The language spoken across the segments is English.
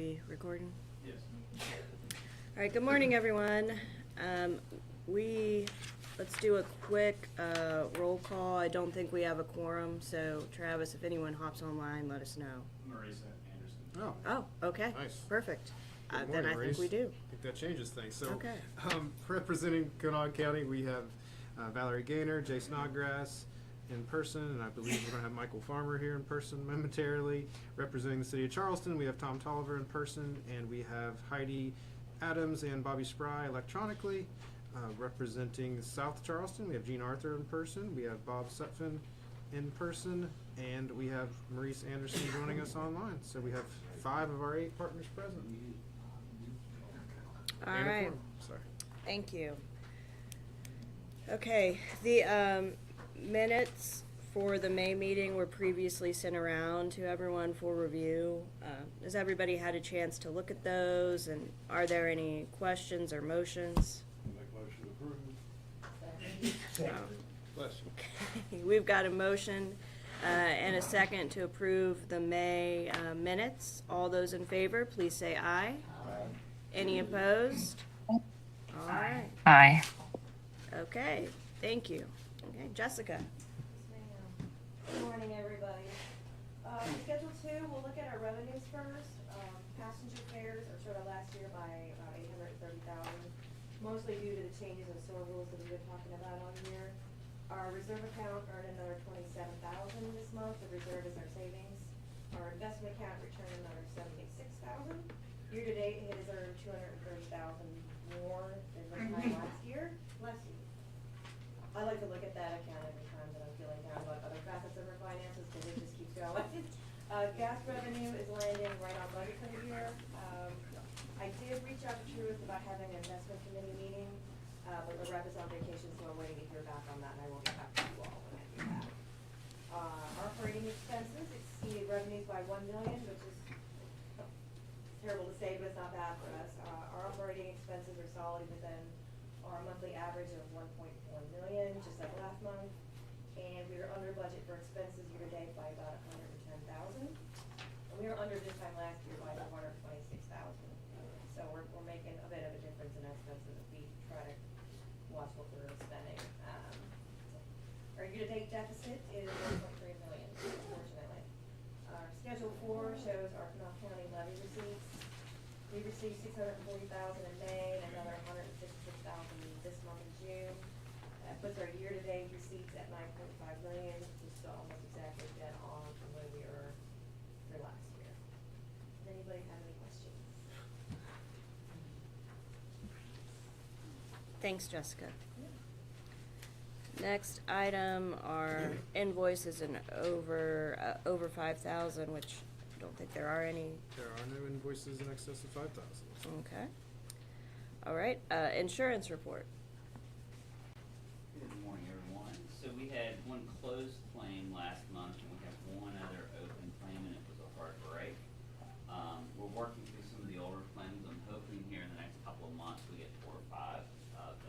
we recording? Yes. All right, good morning, everyone. Let's do a quick roll call. I don't think we have a quorum, so Travis, if anyone hops online, let us know. Marisa Anderson. Oh, Oh, okay. Nice. Perfect. good Then morning, I think Maurice. we do. I think that changes things. So, Okay. representing Kanawha County, we have Valerie Gaynor, Jay Snodgrass in person, and I believe we're going to have Michael Farmer here in person momentarily. Representing the city of Charleston, we have Tom Tolliver in person, and we have Heidi Adams and Bobby Spry electronically. Representing South Charleston, we have Gene Arthur in person, we have Bob Sutphin in person, and we have Maurice Anderson joining us online. So we have 5 of our 8 partners present. All And a right. quorum. Sorry. Thank you. Okay, the minutes for the May meeting were previously sent around to everyone for review. Has everybody had a chance to look at those, and are there any questions or motions? Make motion to approve. Bless you. We've got a motion and a second to approve the May minutes. All those in favor, please say aye. Any opposed? All right. Aye. Okay, thank you. Okay, Jessica. Good morning, everybody. Schedule 2, we'll look at our revenues first. Passenger fares are short of last year by about $830,000, mostly due to the changes in SOAR rules that we've been talking about all year. Our reserve account earned another $27,000 this month. The reserve is our savings. Our investment account returned another $76,000. Year to date, it has earned $230,000 more than this time last year. Bless you. I like to look at that account every time that I'm feeling down about other facets of our finances because it just keeps going. Gas revenue is landing right on budget for the year. I did reach out to Truist about having an investment committee meeting, but the rep is on vacation, so I'm waiting to hear back on that, and I will get back to you all when I do that. Operating expenses exceeded revenues by $1 million, which is terrible to say, but it's not bad for us. Our operating expenses are solid within our monthly average of $1.4 million, just like last month. And we are under budget for expenses year to date by about $110,000. And we were under this time last year by $426,000. So we're making a bit of a difference in expenses as we try to watch what we're spending. Our year-to-date deficit is $1.3 million, unfortunately. Our Schedule 4 shows our Kanawha County levy receipts. We received $640,000 in May and another $166,000 this month in June. That puts our year-to-date receipts at $9.5 million, which is still almost exactly dead on from where we were for last year. Does anybody have any questions? Thanks, Jessica. Next item are invoices in over 5,000, which I don't think there are any. There are no invoices in excess of 5,000. Okay. All right, insurance report. Good morning, everyone. So we had one closed claim last month, and we have one other open claim, and it was a hard break. We're working through some of the older claims. I'm hoping here in the next couple of months we get 4 or 5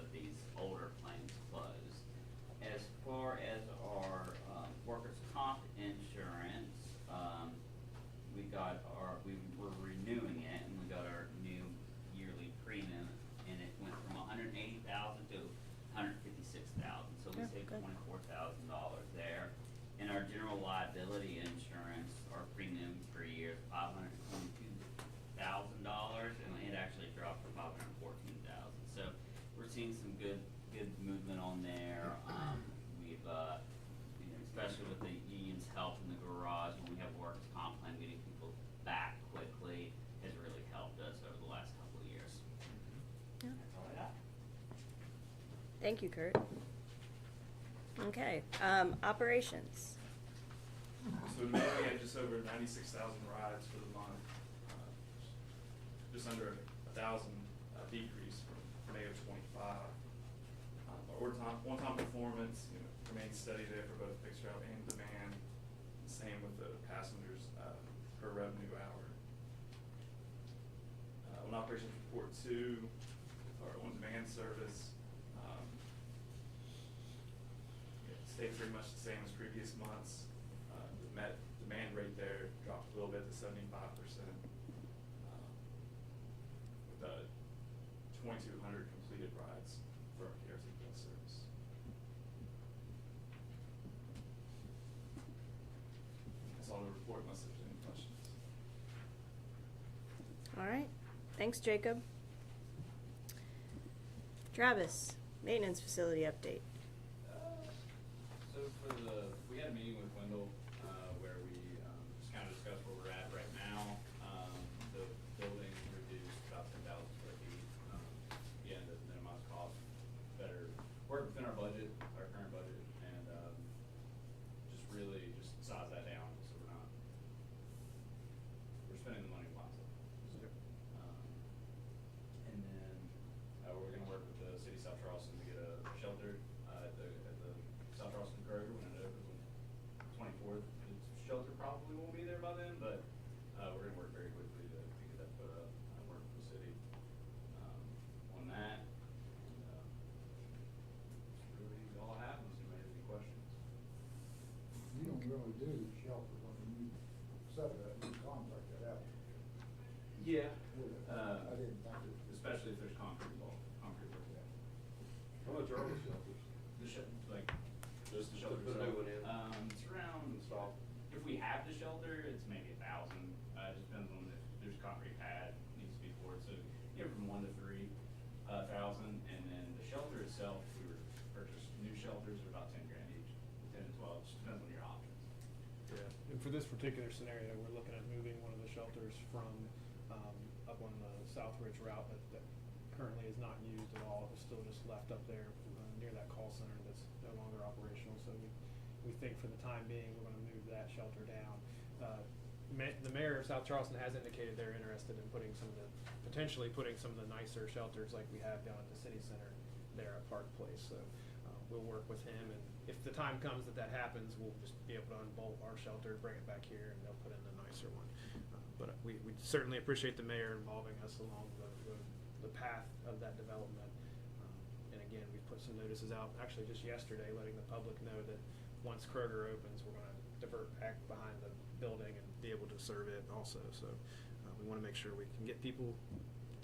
of these older claims closed. As far as our workers' comp insurance, we were renewing it, and we got our new yearly premium, and it went from $180,000 to $156,000. So we Yeah, saved good. $24,000 there. And our general liability insurance, our premium per year is $522,000, and it actually dropped to $514,000. So we're seeing some good movement on there. We've especially with the union's help in the garage, when we have workers' comp plan, getting people back quickly has really helped us over the last couple of years. Yeah. That's all I got. Thank you, Kurt. Okay, operations. So in May, we had just over 96,000 rides for the month. Just under 1,000 decrease from May of '25. Our one-time performance, remains steady there for both fixed route and demand. Same with the passengers per revenue hour. On operations report 2, our on-demand service stayed pretty much the same as previous months. The demand rate there dropped a little bit to 75%. 2,200 completed rides for our KRT bus service. That's all the report unless there's any questions. All right, thanks, Jacob. Travis, maintenance facility update. So we had a meeting with Wendell, where we, just kind of discussed where we're at right now. The building reduced about 10,000 square feet, again, to minimize cost, better work within our budget, our current budget, and, just really just size that down, so we're spending the money wisely. And then, we're gonna work with the city of South Charleston to get a shelter, at the South Charleston Kroger when it opens on 24th. The shelter probably won't be there by then, but, we're gonna work very quickly to get that put up, work with the city, on that. And, that's really all I have, unless anybody has any questions. You don't really do shelter when you set that, you contract that out. Yeah. I didn't think it. Especially if there's concrete involved, concrete work. How much are the shelters? Like, Just the to shelter put a new one in? It's around, if we have the shelter, it's maybe 1,000. It just depends on if there's a concrete pad needs to be poured. So, from 1 to 3,000. And then the shelter itself, if we were to purchase new shelters, are about 10 grand each, 10 to 12, just depends on your options. Yeah, and for this particular scenario, we're looking at moving one of the shelters from, up on the South Ridge route that currently is not used at all. It was still just left up there, near that call center that's no longer operational. So we think for the time being, we're gonna move that shelter down. The mayor of South Charleston has indicated they're interested in potentially putting some of the nicer shelters like we have down at the city center there at Park Place. So, we'll work with him, and if the time comes that happens, we'll just be able to unbolt our shelter, bring it back here, and they'll put in the nicer one. But we certainly appreciate the mayor involving us along the path of that development. And again, we put some notices out, actually just yesterday, letting the public know that once Kroger opens, we're gonna divert back behind the building and be able to serve it also. So we wanna make sure we can get people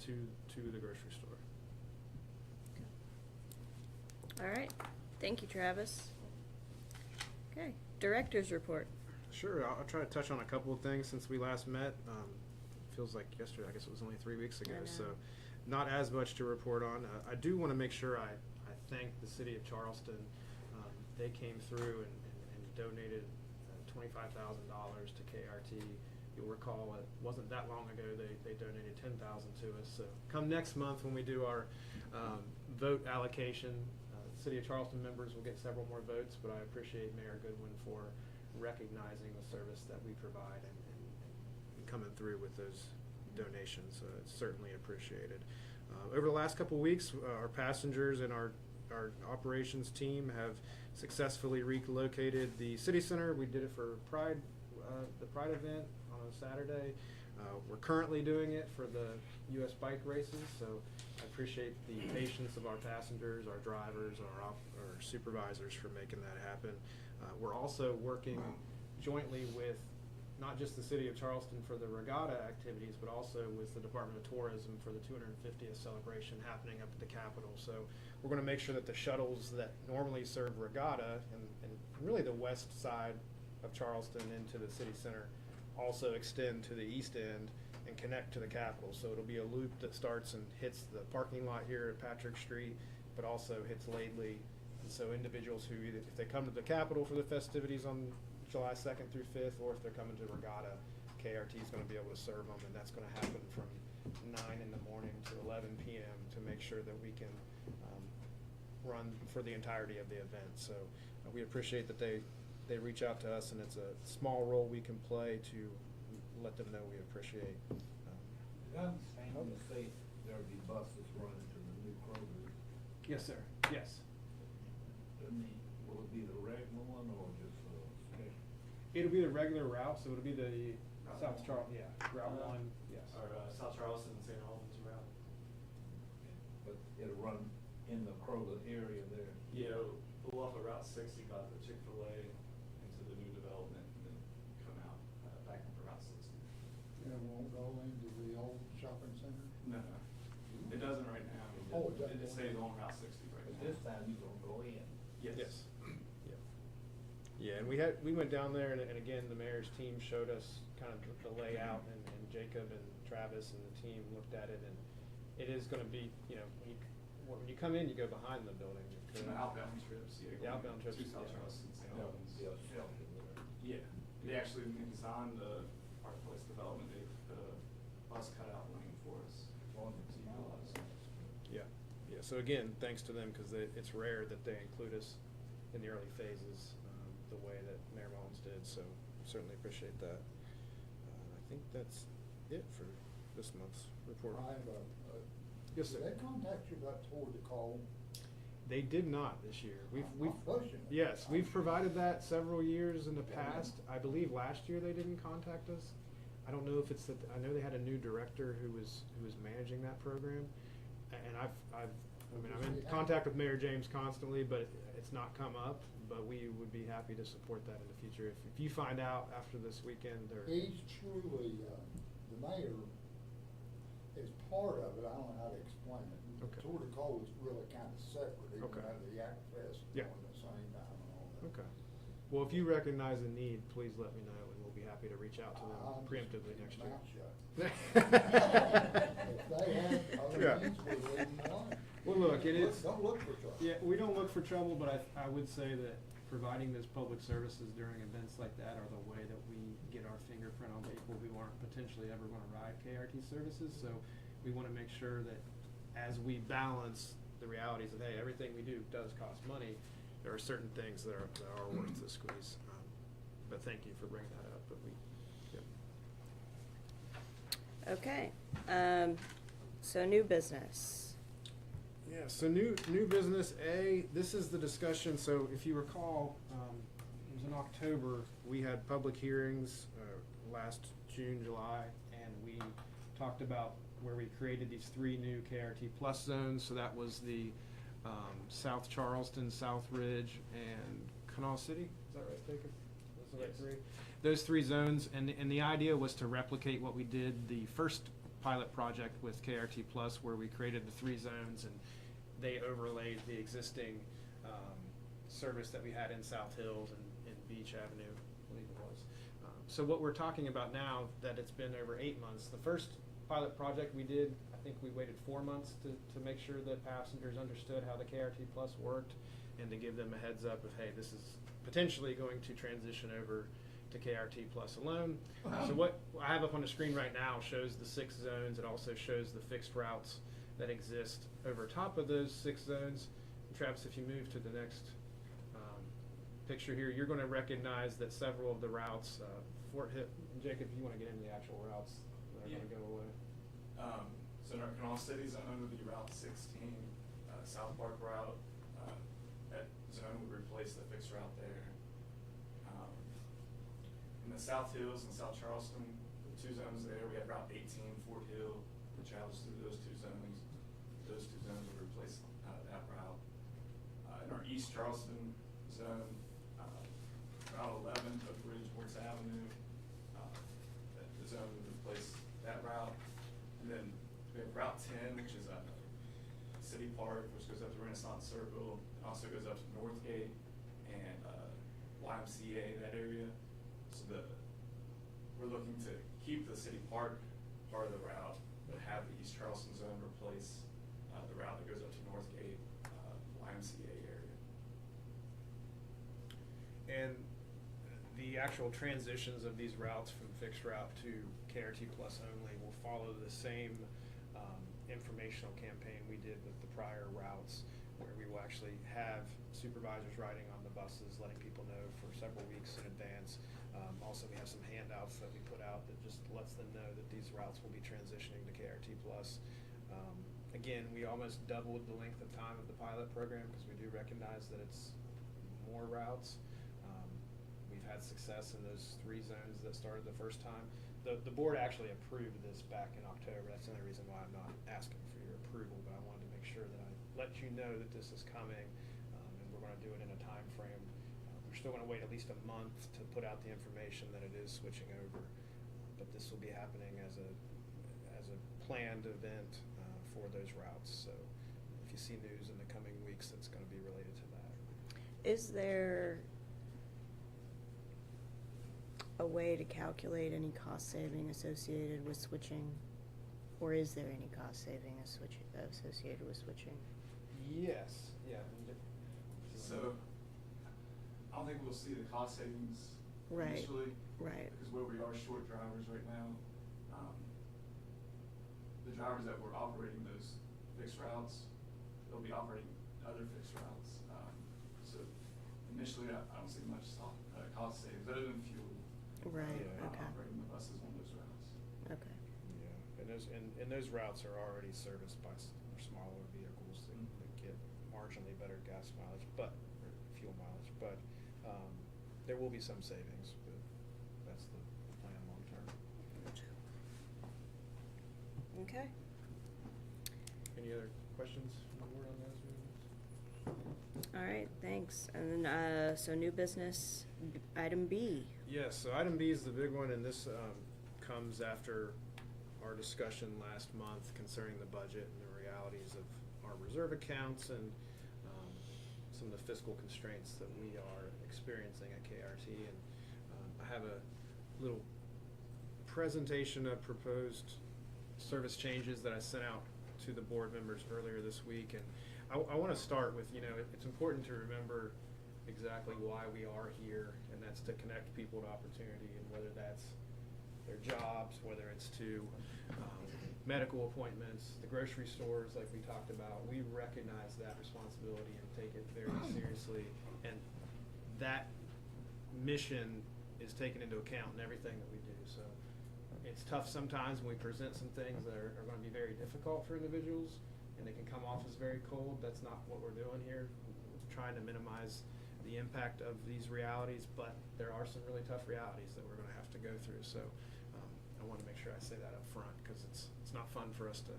to the grocery store. All right, thank you, Travis. Okay, director's report. Sure, I'll try to touch on a couple of things since we last met. Feels like yesterday, I guess it was only 3 weeks ago, I know. so not as much to report on. I do want to make sure I thank the city of Charleston. They came through and donated $25,000 to KRT. You'll recall it wasn't that long ago they donated $10,000 to us. So come next month when we do our vote allocation, City of Charleston members will get several more votes, but I appreciate Mayor Goodwin for recognizing the service that we provide and coming through with those donations. It's certainly appreciated. Over the last couple of weeks, our passengers and our operations team have successfully relocated the city center. We did it for Pride, the Pride event on a Saturday. We're currently doing it for the U.S. bike races, so I appreciate the patience of our passengers, our drivers, our supervisors for making that happen. We're also working jointly with not just the city of Charleston for the regatta activities, but also with the Department of Tourism for the 250th celebration happening up at the Capitol. So we're going to make sure that the shuttles that normally serve regatta and really the west side of Charleston into the city center also extend to the east end and connect to the Capitol. So it'll be a loop that starts and hits the parking lot here at Patrick Street, but also hits Laidley. And so individuals who either, if they come to the Capitol for the festivities on July 2nd through 5th, or if they're coming to regatta, KRT is going to be able to serve them, and that's going to happen from 9 in the morning to 11 p.m. to make sure that we can run for the entirety of the event. So we appreciate that they reach out to us, and it's a small role we can play to let them know we appreciate. Did I understand you say there'll be buses running to the new Kroger? Yes, sir. Yes. Will it be the regular one or just special? It'll be the regular route, so it'll be the South Charleston, Route 1, yes. Our South Charleston and St. Albans route. But it'll run in the Kroger area there? Yeah, it'll pull off of Route 60 by the Chick-fil-A into the new development and then come out back up Route 60. And it won't go into the old shopping center? No. It doesn't right now. Oh, it doesn't. It stays on Route 60 right But now. this time you gonna go in. Yes. Yeah. Yeah, and we went down there, and again, the mayor's team showed us kind of the layout, and Jacob and Travis and the team looked at it, and it is gonna be, you know, when you come in, you go behind the building. And the outbound trips, yeah. The outbound trips, To South yeah. Charleston, St. No, Albans. yeah, shelter there. Yeah, they actually designed the Park Place development, they put a bus cutout lane for us On the to utilize. Yeah, yeah, so again, thanks to them, because it's rare that they include us in the early phases, the way that Mayor Mullins did, so certainly appreciate that. I think that's it for this month's report. I have Yes, sir. Did they contact you about toward the call? They did not this year. I'm not pushing it. Yes, we've provided that several years in the past. I believe last year they didn't contact us. I don't know if it's that, I know they had a new director who was managing that program. And I'm in contact with Mayor James constantly, but it's not come up. But we would be happy to support that in the future. If you find out after this weekend or. He's truly, the mayor is part of it, I don't know how to explain it. Okay. Tour de Call is really kind of separate, even Okay. though the Yak Fest is Yeah. on at the same time and all that. Okay. Well, if you recognize a need, please let me know, and we'll be happy to reach out to them I'm just preemptively next year. mouth shut. If they have other Yeah. needs, we'll leave them alone. Well, look, it is. Don't look for trouble. Yeah, we don't look for trouble, but I would say that providing those public services during events like that are the way that we get our fingerprint on people who aren't potentially ever gonna ride KRT services, so we wanna make sure that as we balance the realities of, hey, everything we do does cost money, there are certain things that are worth the squeeze. But thank you for bringing that up, but Okay, so new business. Yeah, so new business, this is the discussion, so if you recall, it was in October, we had public hearings, last June, July, and we talked about where we created these 3 new KRT plus zones, so that was the, South Charleston, South Ridge, and Kanawha City, is that right, Jacob? Those are the right Yes. 3? Those 3 zones, and the idea was to replicate what we did the first pilot project with KRT Plus, where we created the 3 zones and they overlaid the existing service that we had in South Hills and Beach Avenue, I believe it was. So what we're talking about now, that it's been over 8 months, the first pilot project we did, I think we waited 4 months to make sure that passengers understood how the KRT Plus worked and to give them a heads up of, hey, this is potentially going to transition over to KRT Plus alone. So what I have up on the screen right now shows the 6 zones. It also shows the fixed routes that exist over top of those 6 zones. And Travis, if you move to the next picture here, you're going to recognize that several of the routes, Fort Hill, Jacob, if you want to get into the actual routes that are going to go away. So in our Kanawha City zone would be Route 16, South Park route. That zone would replace the fixed route there. In the South Hills and South Charleston, the 2 zones there, we have Route 18, Fort Hill, that travels through those 2 zones. Those 2 zones would replace that route. In our East Charleston zone, Route 11, Oak Ridge, Works Avenue, the zone would replace that route. And then we have Route 10, which is City Park, which goes up to Renaissance Circle, and also goes up to Northgate and YMCA, that area. So we're looking to keep the City Park part of the route, but have the East Charleston zone replace the route that goes up to Northgate, YMCA area. And the actual transitions of these routes from fixed route to KRT Plus only will follow the same informational campaign we did with the prior routes, where we will actually have supervisors riding on the buses, letting people know for several weeks in advance. Also, we have some handouts that we put out that just lets them know that these routes will be transitioning to KRT Plus. Again, we almost doubled the length of time of the pilot program because we do recognize that it's more routes. We've had success in those 3 zones that started the first time. The board actually approved this back in October. That's the only reason why I'm not asking for your approval, but I wanted to make sure that I let you know that this is coming, and we're gonna do it in a time frame. We're still gonna wait at least a month to put out the information that it is switching over, but this will be happening as a planned event for those routes. So if you see news in the coming weeks, that's going to be related to that. Is there a way to calculate any cost saving associated with switching? Or is there any cost saving associated with switching? Yes, yeah. So, I don't think we'll see the cost savings Right, initially. right. Because where we are short drivers right now, the drivers that were operating those fixed routes, they'll be operating other fixed routes. So initially, I don't see much cost savings, other than fuel. Right, Yeah. okay. Operating the buses on those routes. Okay. Yeah, and those routes are already serviced by smaller vehicles that get marginally better gas mileage, or fuel mileage, but there will be some savings, but that's the plan long term. Okay. Any other questions from the board on those? All right, thanks. And then, so new business, item B. Yes, so item B is the big one, and this comes after our discussion last month concerning the budget and the realities of our reserve accounts and some of the fiscal constraints that we are experiencing at KRT. And I have a little presentation of proposed service changes that I sent out to the board members earlier this week. And I want to start with, it's important to remember exactly why we are here, and that's to connect people to opportunity, and whether that's their jobs, whether it's to medical appointments, the grocery stores like we talked about. We recognize that responsibility and take it very seriously, and that mission is taken into account in everything that we do. So it's tough sometimes when we present some things that are going to be very difficult for individuals, and they can come off as very cold. That's not what we're doing here. We're trying to minimize the impact of these realities, but there are some really tough realities that we're going to have to go through. So I want to make sure I say that up front, because it's not fun for us to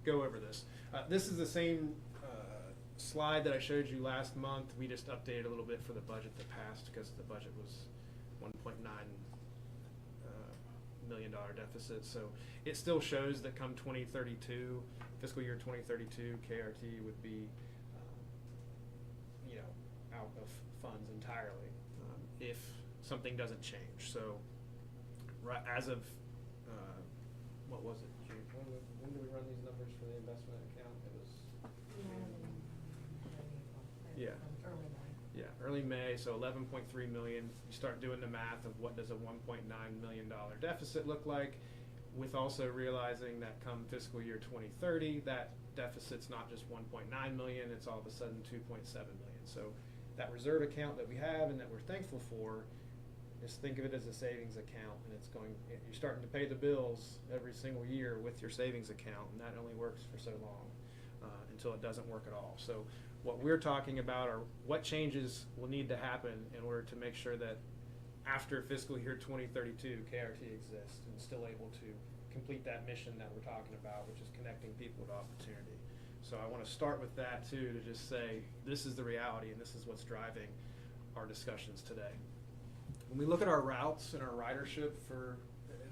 go over this. This is the same slide that I showed you last month. We just updated a little bit for the budget that passed, because the budget was $1.9 million deficit. So it still shows that come 2032, fiscal year 2032, KRT would be out of funds entirely if something doesn't change. So right as of what was it, June? When did we run these numbers for the investment account? It was early May. So 11.3 million. You start doing the math of what does a $1.9 million deficit look like, with also realizing that come fiscal year 2030, that deficit's not just 1.9 million, it's all of a sudden 2.7 million. So that reserve account that we have and that we're thankful for, just think of it as a savings account, and you're starting to pay the bills every single year with your savings account, and that only works for so long until it doesn't work at all. So what we're talking about are what changes will need to happen in order to make sure that after fiscal year 2032, KRT exists and still able to complete that mission that we're talking about, which is connecting people to opportunity. So I want to start with that too, to just say this is the reality and this is what's driving our discussions today. When we look at our routes and our ridership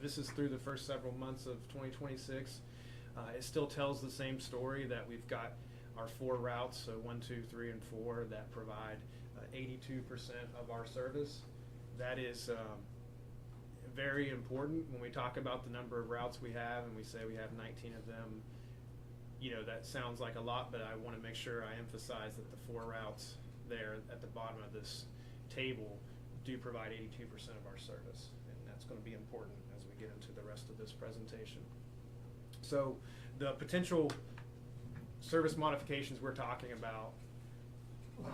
this is through the first several months of 2026, it still tells the same story, that we've got our 4 routes, so 1, 2, 3, and 4, that provide 82% of our service. That is very important when we talk about the number of routes we have, and we say we have 19 of them. That sounds like a lot, but I want to make sure I emphasize that the 4 routes there at the bottom of this table do provide 82% of our service, and that's going to be important as we get into the rest of this presentation. So the potential service modifications we're talking about,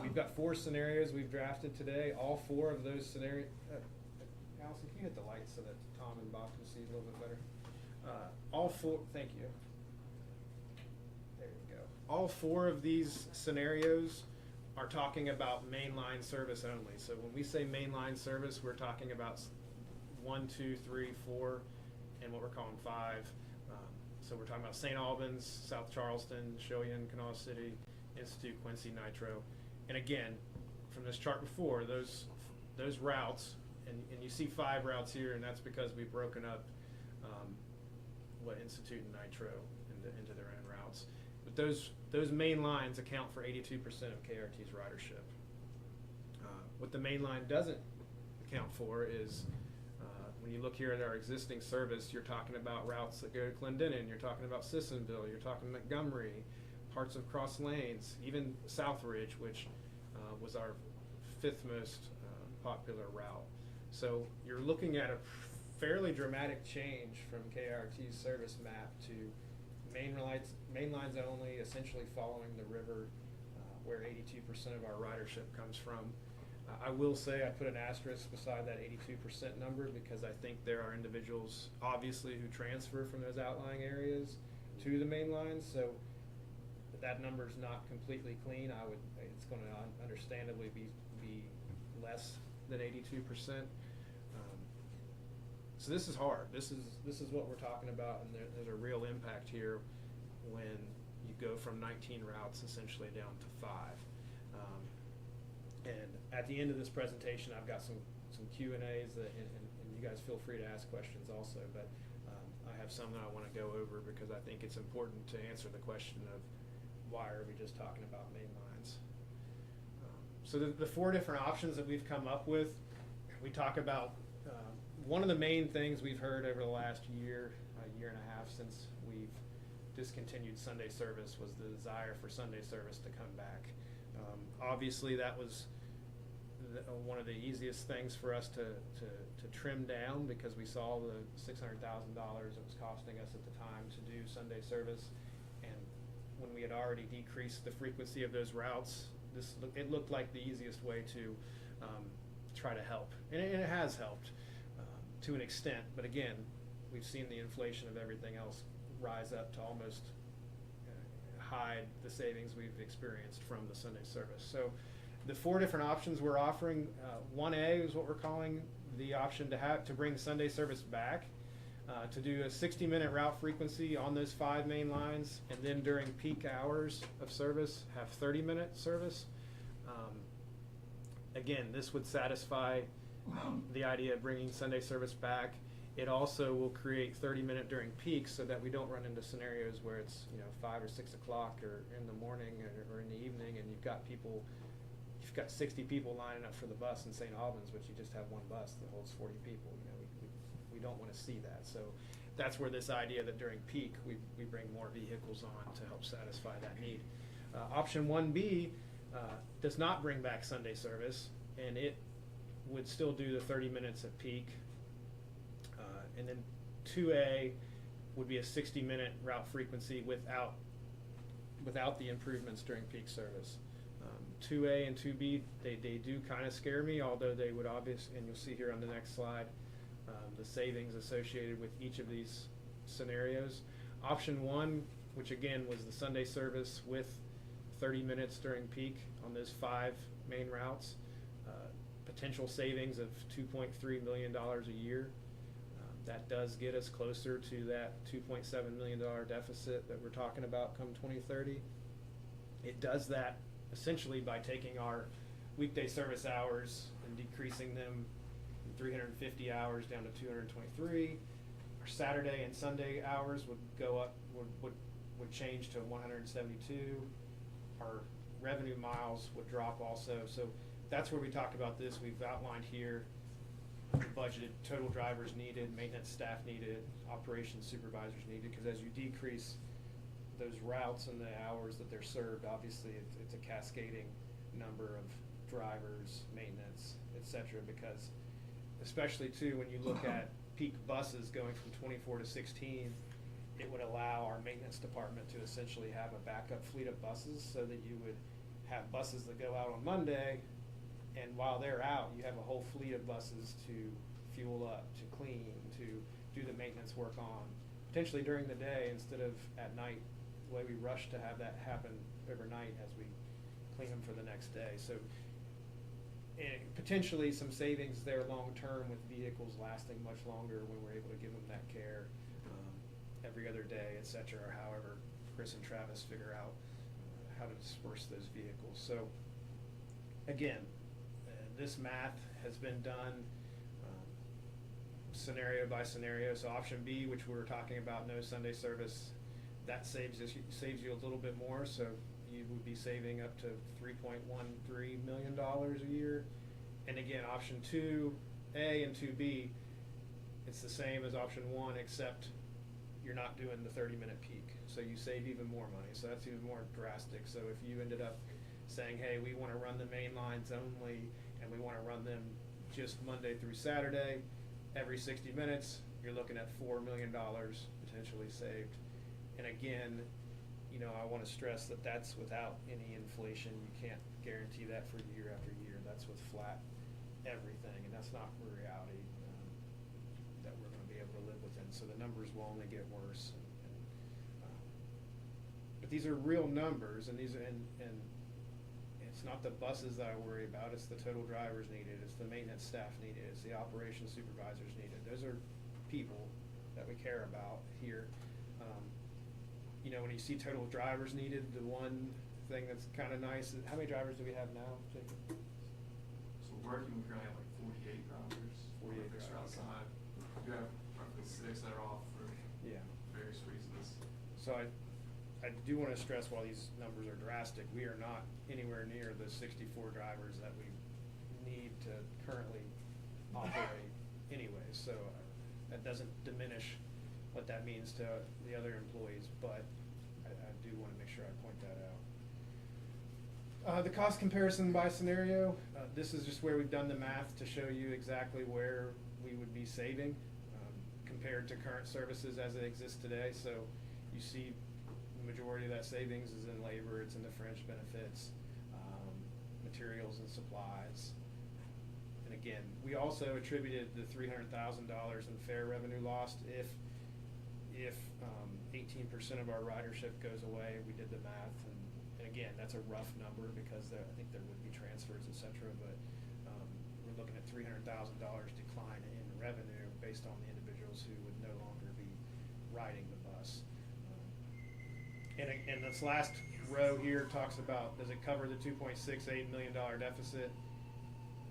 we've got 4 scenarios we've drafted today. All 4 of those scenarios, Allison, can you hit the lights so that Tom and Bob can see a little bit better? All 4, thank you. There you go. All 4 of these scenarios are talking about mainline service only. So when we say mainline service, we're talking about 1, 2, 3, 4, and what we're calling 5. So we're talking about St. Albans, South Charleston, Shoyan, Kanawha City, Institute, Quincy, Nitro. And again, from this chart before, those routes, and you see 5 routes here, and that's because we've broken up Institute and Nitro into their own routes. routes. But those main lines account for 82% of KRT's ridership. What the main line doesn't account for is when you look here at our existing service, you're talking about routes that go to Clendenin, you're talking about Sissonville, you're talking Montgomery, parts of Cross Lanes, even Southridge, which was our 5th most popular route. So you're looking at a fairly dramatic change from KRT's service map to main lines only, essentially following the river, where 82% of our ridership comes from. I will say I put an asterisk beside that 82% number because I think there are individuals, obviously, who transfer from those outlying areas to the main lines. So that number is not completely clean. It's going to understandably be less than 82%. So this is hard. This is what we're talking about, and there's a real impact here when you go from 19 routes essentially down to 5. And at the end of this presentation, I've got some Q&As, and you guys feel free to ask questions also, but I have some that I want to go over because I think it's important to answer the question of why are we just talking about main lines. So the 4 different options that we've come up with, we talk about one of the main things we've heard over the last year and a half since we've discontinued Sunday service was the desire for Sunday service to come back. Obviously, that was one of the easiest things for us to trim down because we saw the $600,000 it was costing us at the time to do Sunday service, and when we had already decreased the frequency of those routes, it looked like the easiest way to try to help, and it has helped to an extent. But again, we've seen the inflation of everything else rise up to almost hide the savings we've experienced from the Sunday service. So the 4 different options we're offering, 1A is what we're calling the option to bring Sunday service back, to do a 60-minute route frequency on those 5 main lines, and then during peak hours of service have 30-minute service. Again, this would satisfy the idea of bringing Sunday service back. It also will create 30-minute during peak so that we don't run into scenarios where it's 5 or 6 o'clock or in the morning or in the evening, and you've got 60 people lining up for the bus in St. Albans, but you just have one bus that holds 40 people. We don't want to see that. So that's where this idea that during peak we bring more vehicles on to help satisfy that need. Option 1B does not bring back Sunday service, and it would still do the 30 minutes at peak. And then 2A would be a 60-minute route frequency without the improvements during peak service. 2A and 2B, they do kind of scare me, although they would obviously, and you'll see here on the next slide, the savings associated with each of these scenarios. Option 1, which again was the Sunday service with 30 minutes during peak on those 5 main routes, potential savings of $2.3 million a year. That does get us closer to that $2.7 million deficit that we're talking about come 2030. It does that essentially by taking our weekday service hours and decreasing them from 350 hours down to 223. Our Saturday and Sunday hours would go up, would change to 172. Our revenue miles would drop also. So that's where we talked about this. We've outlined here budgeted total drivers needed, maintenance staff needed, operations supervisors needed, because as you decrease those routes and the hours that they're served, obviously it's a cascading number of drivers, maintenance, etc. Because especially too when you look at peak buses going from 24 to 16, it would allow our maintenance department to essentially have a backup fleet of buses so that you would have buses that go out on Monday, and while they're out, you have a whole fleet of buses to fuel up, to clean, to do the maintenance work on, potentially during the day instead of at night, the way we rush to have that happen overnight as we clean them for the next day. So potentially some savings there long term with vehicles lasting much longer when we're able to give them that care every other day, et cetera, or however Chris and Travis figure out how to disperse those vehicles. So again, this math has been done scenario by scenario. So option B, which we were talking about, no Sunday service, that saves you a little bit more, so you would be saving up to $3.13 million a year. And again, option 2A and 2B, it's the same as option 1, except you're not doing the 30-minute peak, so you save even more money. So that's even more drastic. So if you ended up saying, hey, we want to run the main lines only, and we want to run them just Monday through Saturday, every 60 minutes, you're looking at $4 million potentially saved. And again, you know, I want to stress that that's without any inflation. You can't guarantee that for year after year. That's with flat everything, and that's not the reality that we're going to be able to live within. So the numbers will only get worse. But these are real numbers, and and it's not the buses that I worry about. It's the total drivers needed. It's the maintenance staff needed. It's the operations supervisors needed. Those are people that we care about here. You know, when you see total drivers needed, the one thing that's kind of nice is, how many drivers do we have now, Jacob? So working, we currently have like 48 drivers. 48 Fixed route drivers. side. We have roughly 6 that are off for Yeah. various reasons. So I do want to stress, while these numbers are drastic, we are not anywhere near the 64 drivers that we need to currently operate anyway. So that doesn't diminish what that means to the other employees, but I do want to make sure I point that out. The cost comparison by scenario, this is just where we've done the math to show you exactly where we would be saving compared to current services as it exists today. So you see the majority of that savings is in labor, it's in the fringe benefits, materials and supplies. And again, we also attributed the $300,000 in fare revenue lost if 18% of our ridership goes away. We did the math, and again, that's a rough number because I think there would be transfers, et cetera, but we're looking at $300,000 decline in revenue based on the individuals who would no longer be riding the bus. And this last row here talks about, does it cover the $2.68 million deficit?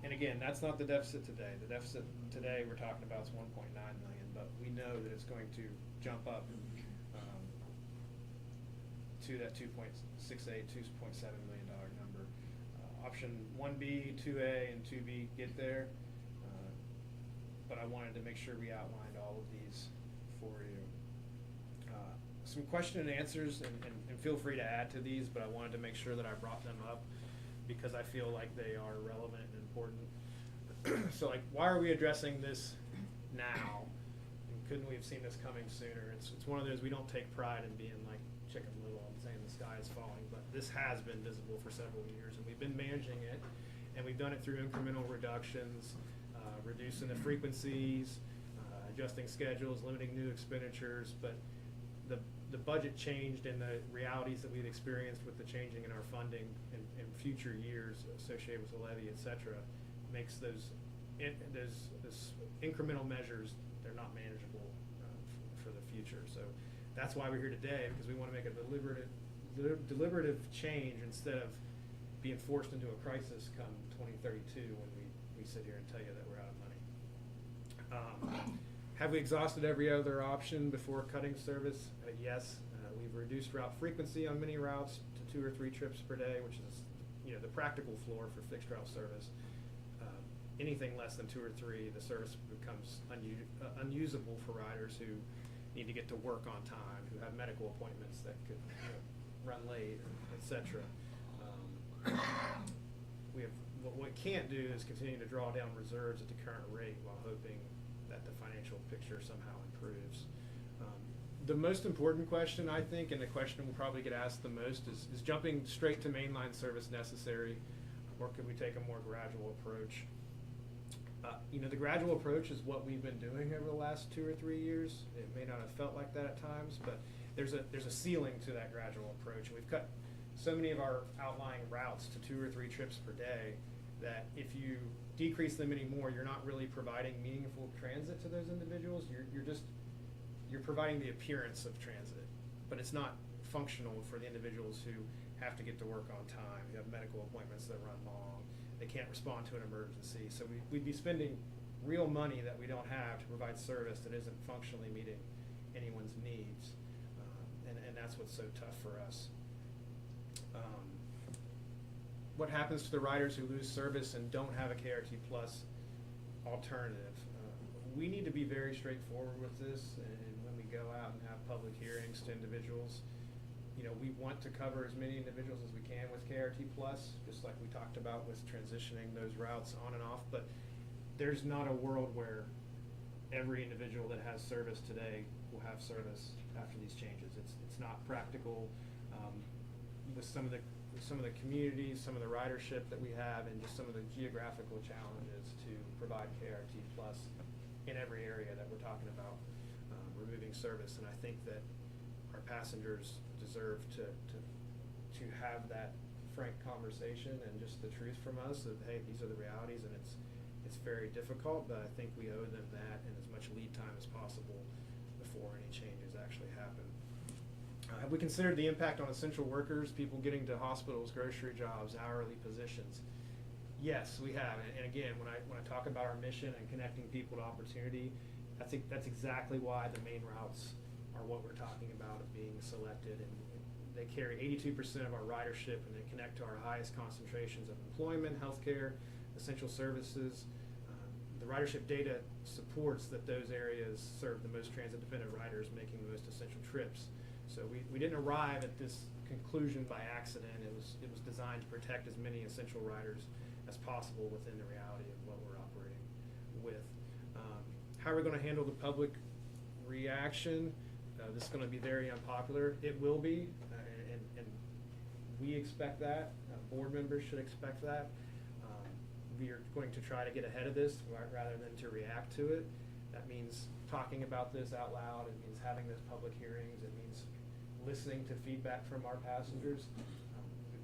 And again, that's not the deficit today. The deficit today we're talking about is 1.9 million, but we know that it's going to jump up to that $2.68, $2.7 million number. Option 1B, 2A, and 2B get there, but I wanted to make sure we outlined all of these for you. Some question and answers, and feel free to add to these, but I wanted to make sure that I brought them up because I feel like they are relevant and important. So, like, why are we addressing this now? And couldn't we have seen this coming sooner? It's one of those, we don't take pride in being like Chicken Little and saying the sky is falling, but this has been visible for several years, and we've been managing it, and we've done it through incremental reductions, reducing the frequencies, adjusting schedules, limiting new expenditures, but the budget changed, and the realities that we've experienced with the changing in our funding in future years associated with the levy, et cetera, makes those incremental measures, they're not manageable for the future. So that's why we're here today, because we want to make a deliberative change instead of being forced into a crisis come 2032 when we sit here and tell you that we're out of money. Have we exhausted every other option before cutting service? Yes. We've reduced route frequency on many routes to 2 or 3 trips per day, which is, you know, the practical floor for fixed route service. Anything less than 2 or 3, the service becomes unusable for riders who need to get to work on time, who have medical appointments that could, you know, run late, et cetera. What we can't do is continue to draw down reserves at the current rate while hoping that the financial picture somehow improves. The most important question, I think, and the question we'll probably get asked the most is jumping straight to mainline service necessary, or could we take a more gradual approach? You know, the gradual approach is what we've been doing over the last 2 or 3 years. It may not have felt like that at times, but there's a ceiling to that gradual approach. And we've cut so many of our outlying routes to 2 or 3 trips per day that if you decrease them anymore, you're not really providing meaningful transit to those individuals. You're providing the appearance of transit, but it's not functional for the individuals who have to get to work on time, who have medical appointments that run long, they can't respond to an emergency. So we'd be spending real money that we don't have to provide service that isn't functionally meeting anyone's needs. and that's what's so tough for us. What happens to the riders who lose service and don't have a KRT Plus alternative? We need to be very straightforward with this, and when we go out and have public hearings to individuals, we want to cover as many individuals as we can with KRT Plus, just like we talked about with transitioning those routes on and off, but there's not a world where every individual that has service today will have service after these changes. It's not practical. With some of the communities, some of the ridership that we have, and just some of the geographical challenges to provide KRT Plus in every area that we're talking about removing service. And I think that our passengers deserve to have that frank conversation and just the truth from us of, hey, these are the realities, and it's very difficult, but I think we owe them that and as much lead time as possible before any changes actually happen. Have we considered the impact on essential workers, people getting to hospitals, grocery jobs, hourly positions? Yes, we have. And again, when I talk about our mission and connecting people to opportunity, I think that's exactly why the main routes are what we're talking about of being selected. And they carry 82% of our ridership, and they connect to our highest concentrations of employment, healthcare, essential services. The ridership data supports that those areas serve the most transit-dependent riders making the most essential trips. So we didn't arrive at this conclusion by accident. It was designed to protect as many essential riders as possible within the reality of what we're operating with. How are we going to handle the public reaction? This is going to be very unpopular. It will be, and we expect that. Board members should expect that. We are going to try to get ahead of this rather than to react to it. That means talking about this out loud. It means having those public hearings. It means listening to feedback from our passengers.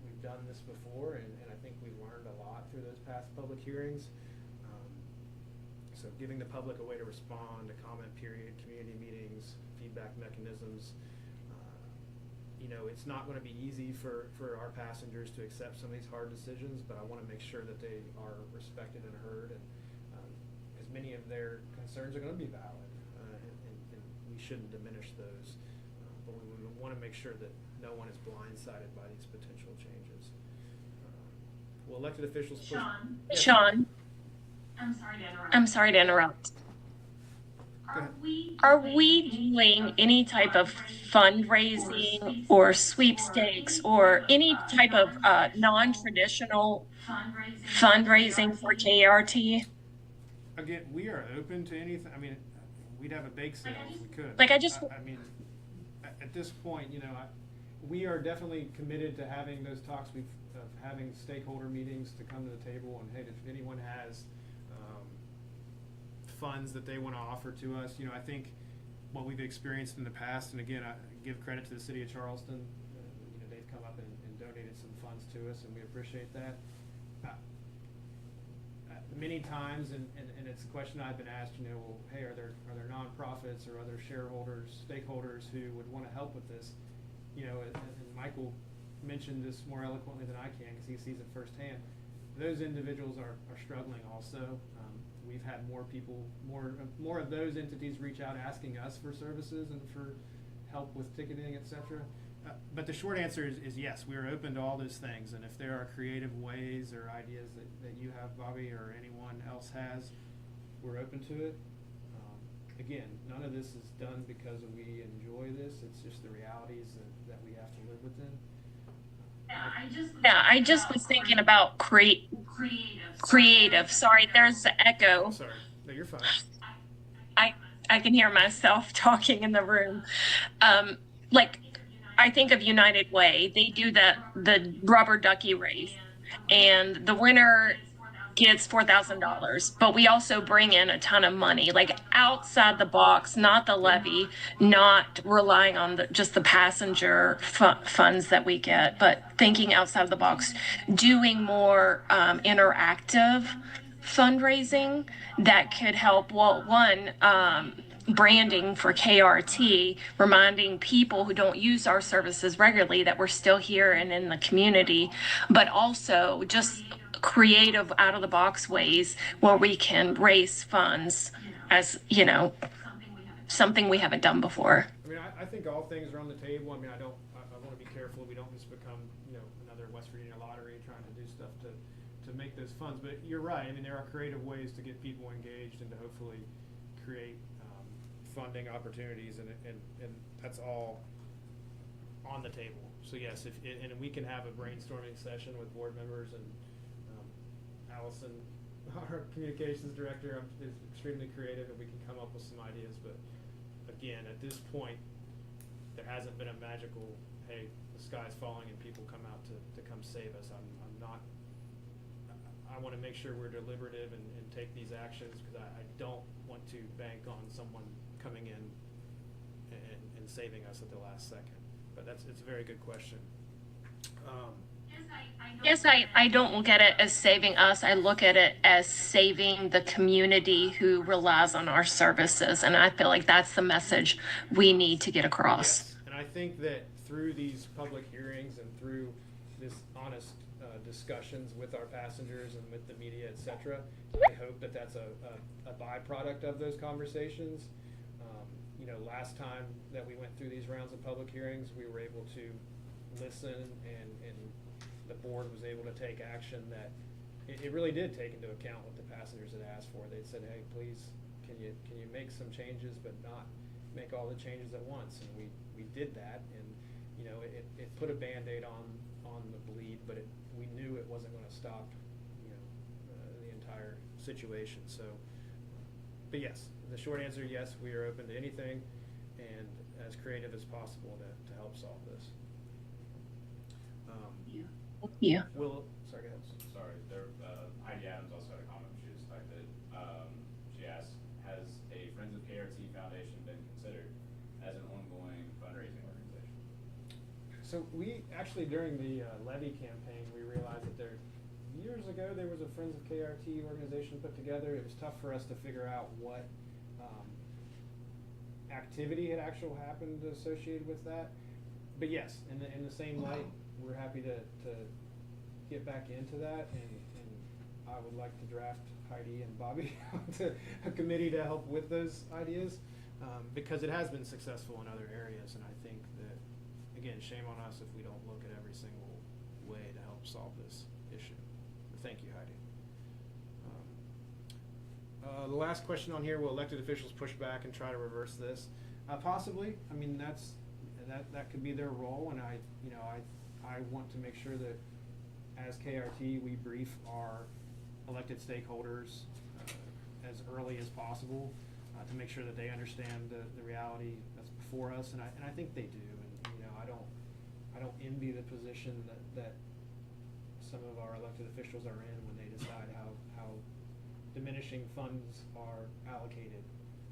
We've done this before, and I think we've learned a lot through those past public hearings. So giving the public a way to respond, a comment period, community meetings, feedback mechanisms. It's not going to be easy for our passengers to accept some of these hard decisions, but I want to make sure that they are respected and heard, and as many of their concerns are going to be valid, and we shouldn't diminish those. But we want to make sure that no one is blindsided by these potential changes. Will elected officials push... Sean, I'm sorry to interrupt. Are we doing any type of fundraising or sweepstakes or any type of non-traditional fundraising for KRT? Again, we are open to anything. I mean, we'd have a bake sale if we could. I mean, at this point, we are definitely committed to having those talks, of having stakeholder meetings to come to the table, and hey, if anyone has funds that they want to offer to us, I think what we've experienced in the past, and again, I give credit to the city of Charleston, they've come up and donated some funds to us, and we appreciate that. Many times, and it's a question I've been asked, well, hey, are there nonprofits or other shareholders, stakeholders who would want to help with this? And Michael mentioned this more eloquently than I can because he sees it firsthand. Those individuals are struggling also. We've had more of those entities reach out asking us for services and for help with ticketing, etc. But the short answer is yes, we are open to all those things. And if there are creative ways or ideas that you have, Bobby, or anyone else has, we're open to it. Again, none of this is done because we enjoy this. It's just the realities that we have to live within. I just was thinking about creative. Sorry, there's the echo. I'm sorry. No, you're fine. I can hear myself talking in the room. I think of United Way. They do the rubber ducky race, and the winner gets $4,000. But we also bring in a ton of money, outside the box, not the levy, not relying on just the passenger funds that we get, but thinking outside of the box, doing more interactive fundraising that could help. Well, one, branding for KRT, reminding people who don't use our services regularly that we're still here and in the community, but also just creative out of the box ways where we can raise funds as something we haven't done before. I mean, I think all things are on the table. I mean, I want to be careful we don't just become, another West Virginia lottery trying to do stuff to make those funds. But you're right. I mean, there are creative ways to get people engaged and to hopefully create funding opportunities, and that's all on the table. So yes, and we can have a brainstorming session with board members, and Allison, our communications director, is extremely creative, and we can come up with some ideas. But again, at this point, there hasn't been a magical, hey, the sky's falling and people come out to come save us. I'm not. I want to make sure we're deliberative and take these actions, because I don't want to bank on someone coming in and saving us at the last second. But it's a very good question. Yes, I don't look at it as saving us. I look at it as saving the community who relies on our services. And I feel like that's the message we need to get across. Yes, and I think that through these public hearings and through this honest discussions with our passengers and with the media, et cetera, I hope that that's a byproduct of those conversations. Last time that we went through these rounds of public hearings, we were able to listen, and the board was able to take action that it really did take into account what the passengers had asked for. They said, hey, please, can you make some changes, but not make all the changes at once? And we did that, and it put a Band-Aid on the bleed, but we knew it wasn't going to stop the entire situation. So, but yes, the short answer, yes, we are open to anything and as creative as possible to help solve this. Yeah. Sorry, go ahead. Sorry, Heidi Adams also had a comment. She just typed it. She asked, has a Friends of KRT Foundation been considered as an ongoing fundraising organization? So we actually, during the levy campaign, we realized that years ago there was a Friends of KRT organization put together. It was tough for us to figure out what activity had actually happened associated with that. But yes, in the same light, we're happy to get back into that, and I would like to draft Heidi and Bobby to a committee to help with those ideas, because it has been successful in other areas, and I think that, again, shame on us if we don't look at every single way to help solve this issue. But thank you, Heidi. The last question on here: will elected officials push back and try to reverse this? Possibly. I mean, that could be their role, and I want to make sure that as KRT we brief our elected stakeholders as early as possible to make sure that they understand the reality that's before us, and I think they do. And I don't envy the position that some of our elected officials are in when they decide how diminishing funds are allocated.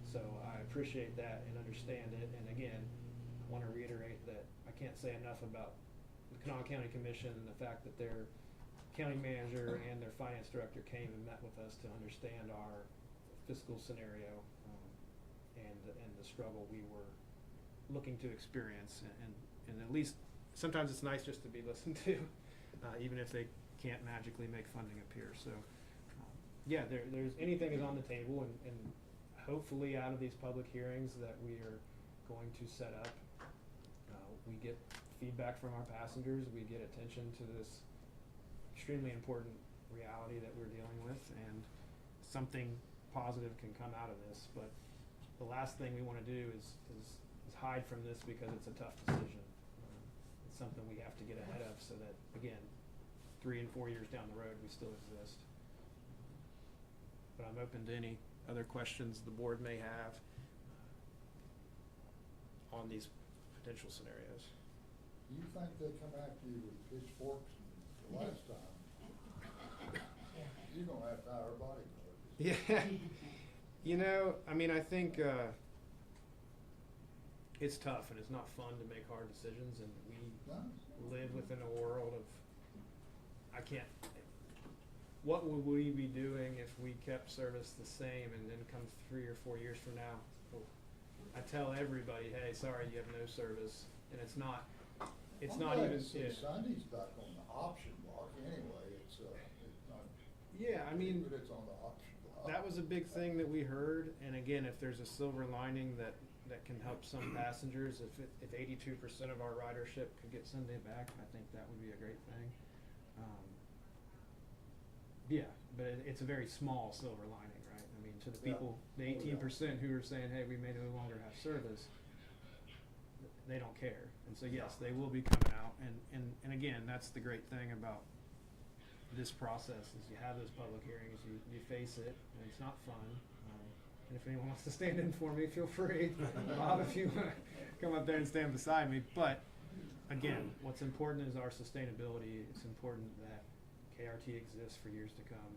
So I appreciate that and understand it. And again, I want to reiterate that I can't say enough about the Kanawha County Commission and the fact that their county manager and their finance director came and met with us to understand our fiscal scenario and the struggle we were looking to experience. And at least sometimes it's nice just to be listened to, even if they can't magically make funding appear. So yeah, there's anything is on the table, and hopefully out of these public hearings that we are going to set up, we get feedback from our passengers, we get attention to this extremely important reality that we're dealing with, and something positive can come out of this. But the last thing we want to do is hide from this because it's a tough decision. It's something we have to get ahead of so that, again, 3 and 4 years down the road, we still exist. But I'm open to any other questions the board may have on these potential scenarios. You think they come after you with pitchforks the last time? You're gonna have to hire a bodyguard. Yeah. I mean, I think it's tough and it's not fun to make hard decisions, and we live within a world of, what would we be doing if we kept service the same and then come 3 or 4 years from now, I tell everybody, hey, sorry, you have no service, and it's not even. Sunday's back on the option block anyway. It's not. Yeah, I mean, but it's on the option block. That was a big thing that we heard, and again, if there's a silver lining that that can help some passengers. If 82% of our ridership could get Sunday back, I think that would be a great thing. Yeah, but it's a very small silver lining, right? I mean, to the Yeah. people, the 18% who are saying, hey, we may no longer have service, they don't care. And so, yes, they will be coming out. And again, that's the great thing about this process is you have those public hearings, you face it, and it's not fun. And if anyone wants to stand in for me, feel free. Bob, if you want to come up there and stand beside me. But again, what's important is our sustainability. It's important that KRT exists for years to come,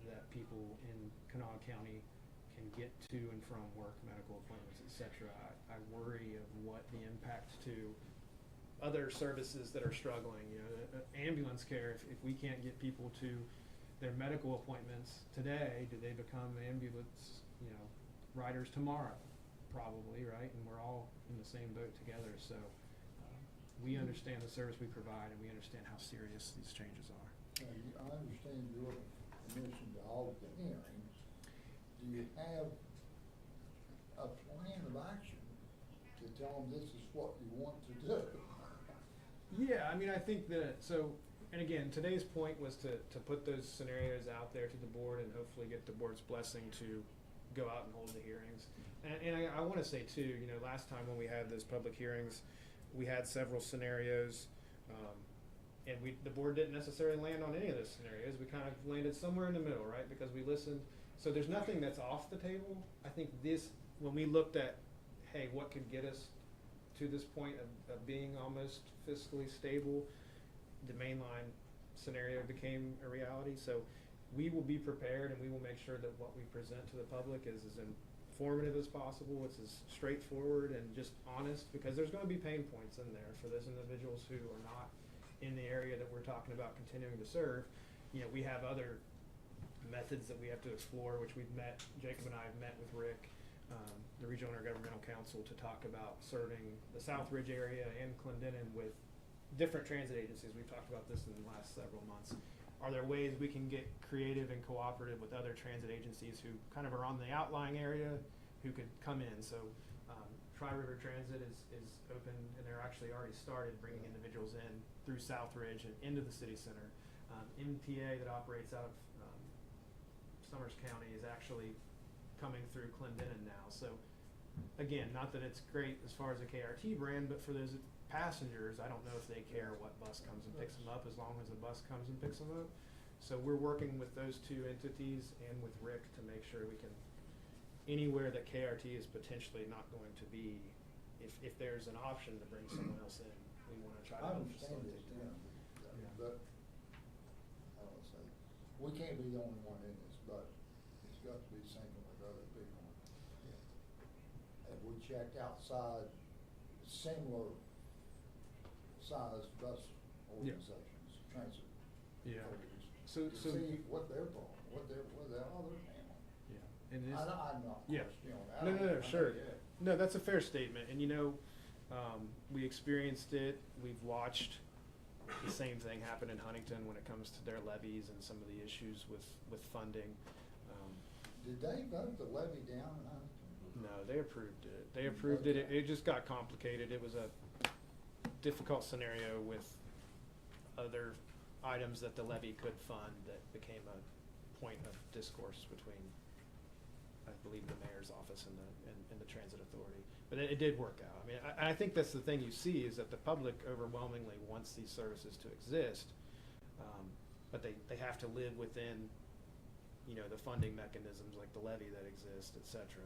that people in Kanawha County can get to and from work, medical appointments, etc. I worry of what the impact to other services that are struggling. You know, ambulance care. If we can't get people to their medical appointments today, do they become ambulance, riders tomorrow? Probably, right? And we're all in the same boat together. So we understand the service we provide, and we understand how serious these changes are. I understand your commission to all of the hearings. Do you have a plan of action to tell them this is what you want to do? Yeah, I mean, I think that, and again, today's point was to put those scenarios out there to the board and hopefully get the board's blessing to go out and hold the hearings. And I want to say too, last time when we had those public hearings, we had several scenarios, and the board didn't necessarily land on any of those scenarios. We kind of landed somewhere in the middle, right? Because we listened. So there's nothing that's off the table. I think when we looked at, hey, what could get us to this point of being almost fiscally stable, the mainline scenario became a reality. So we will be prepared, and we will make sure that what we present to the public is as informative as possible. It's as straightforward and just honest, because there's going to be pain points in there for those individuals who are not in the area that we're talking about continuing to serve. We have other methods that we have to explore, which Jacob and I have met with Rick, the Regional Intergovernmental Council, to talk about serving the Southridge area and Clendenin with different transit agencies. We've talked about this in the last several months. Are there ways we can get creative and cooperative with other transit agencies who kind of are on the outlying area who could come in? So Tri-River Transit is open, and they're actually already started bringing individuals in through Southridge and into the city center. MTA that operates out of Summers County is actually coming through Clendenin now. So again, not that it's great as far as a KRT brand, but for those passengers, I don't know if they care what bus comes and picks them up, as long as the bus comes and picks them up. So we're working with those two entities and with Rick to make sure we can, anywhere that KRT is potentially not going to be, if there's an option to bring someone else in, we want to try to I help understand this, facilitate that. Tim, but I don't say, we can't be the only one in this, but it's got to be syncing with other people. Have we checked outside similar sized bus organizations, transit Yeah. companies, So to see what they're doing, what they're handling? yeah, and it's, I'm not yeah. questioning that. No, I know sure. you have. No, that's a fair statement. And we experienced it. We've watched the same thing happen in Huntington when it comes to their levies and some of the issues with funding. Did they vote the levy down in Huntington? No, they approved it. They approved it. It just got complicated. It was a difficult scenario with other items that the levy could fund that became a point of discourse between, I believe, the mayor's office and the transit authority. But it did work out. I mean, I think that's the thing you see is that the public overwhelmingly wants these services to exist, but they have to live within, the funding mechanisms like the levy that exists, et cetera.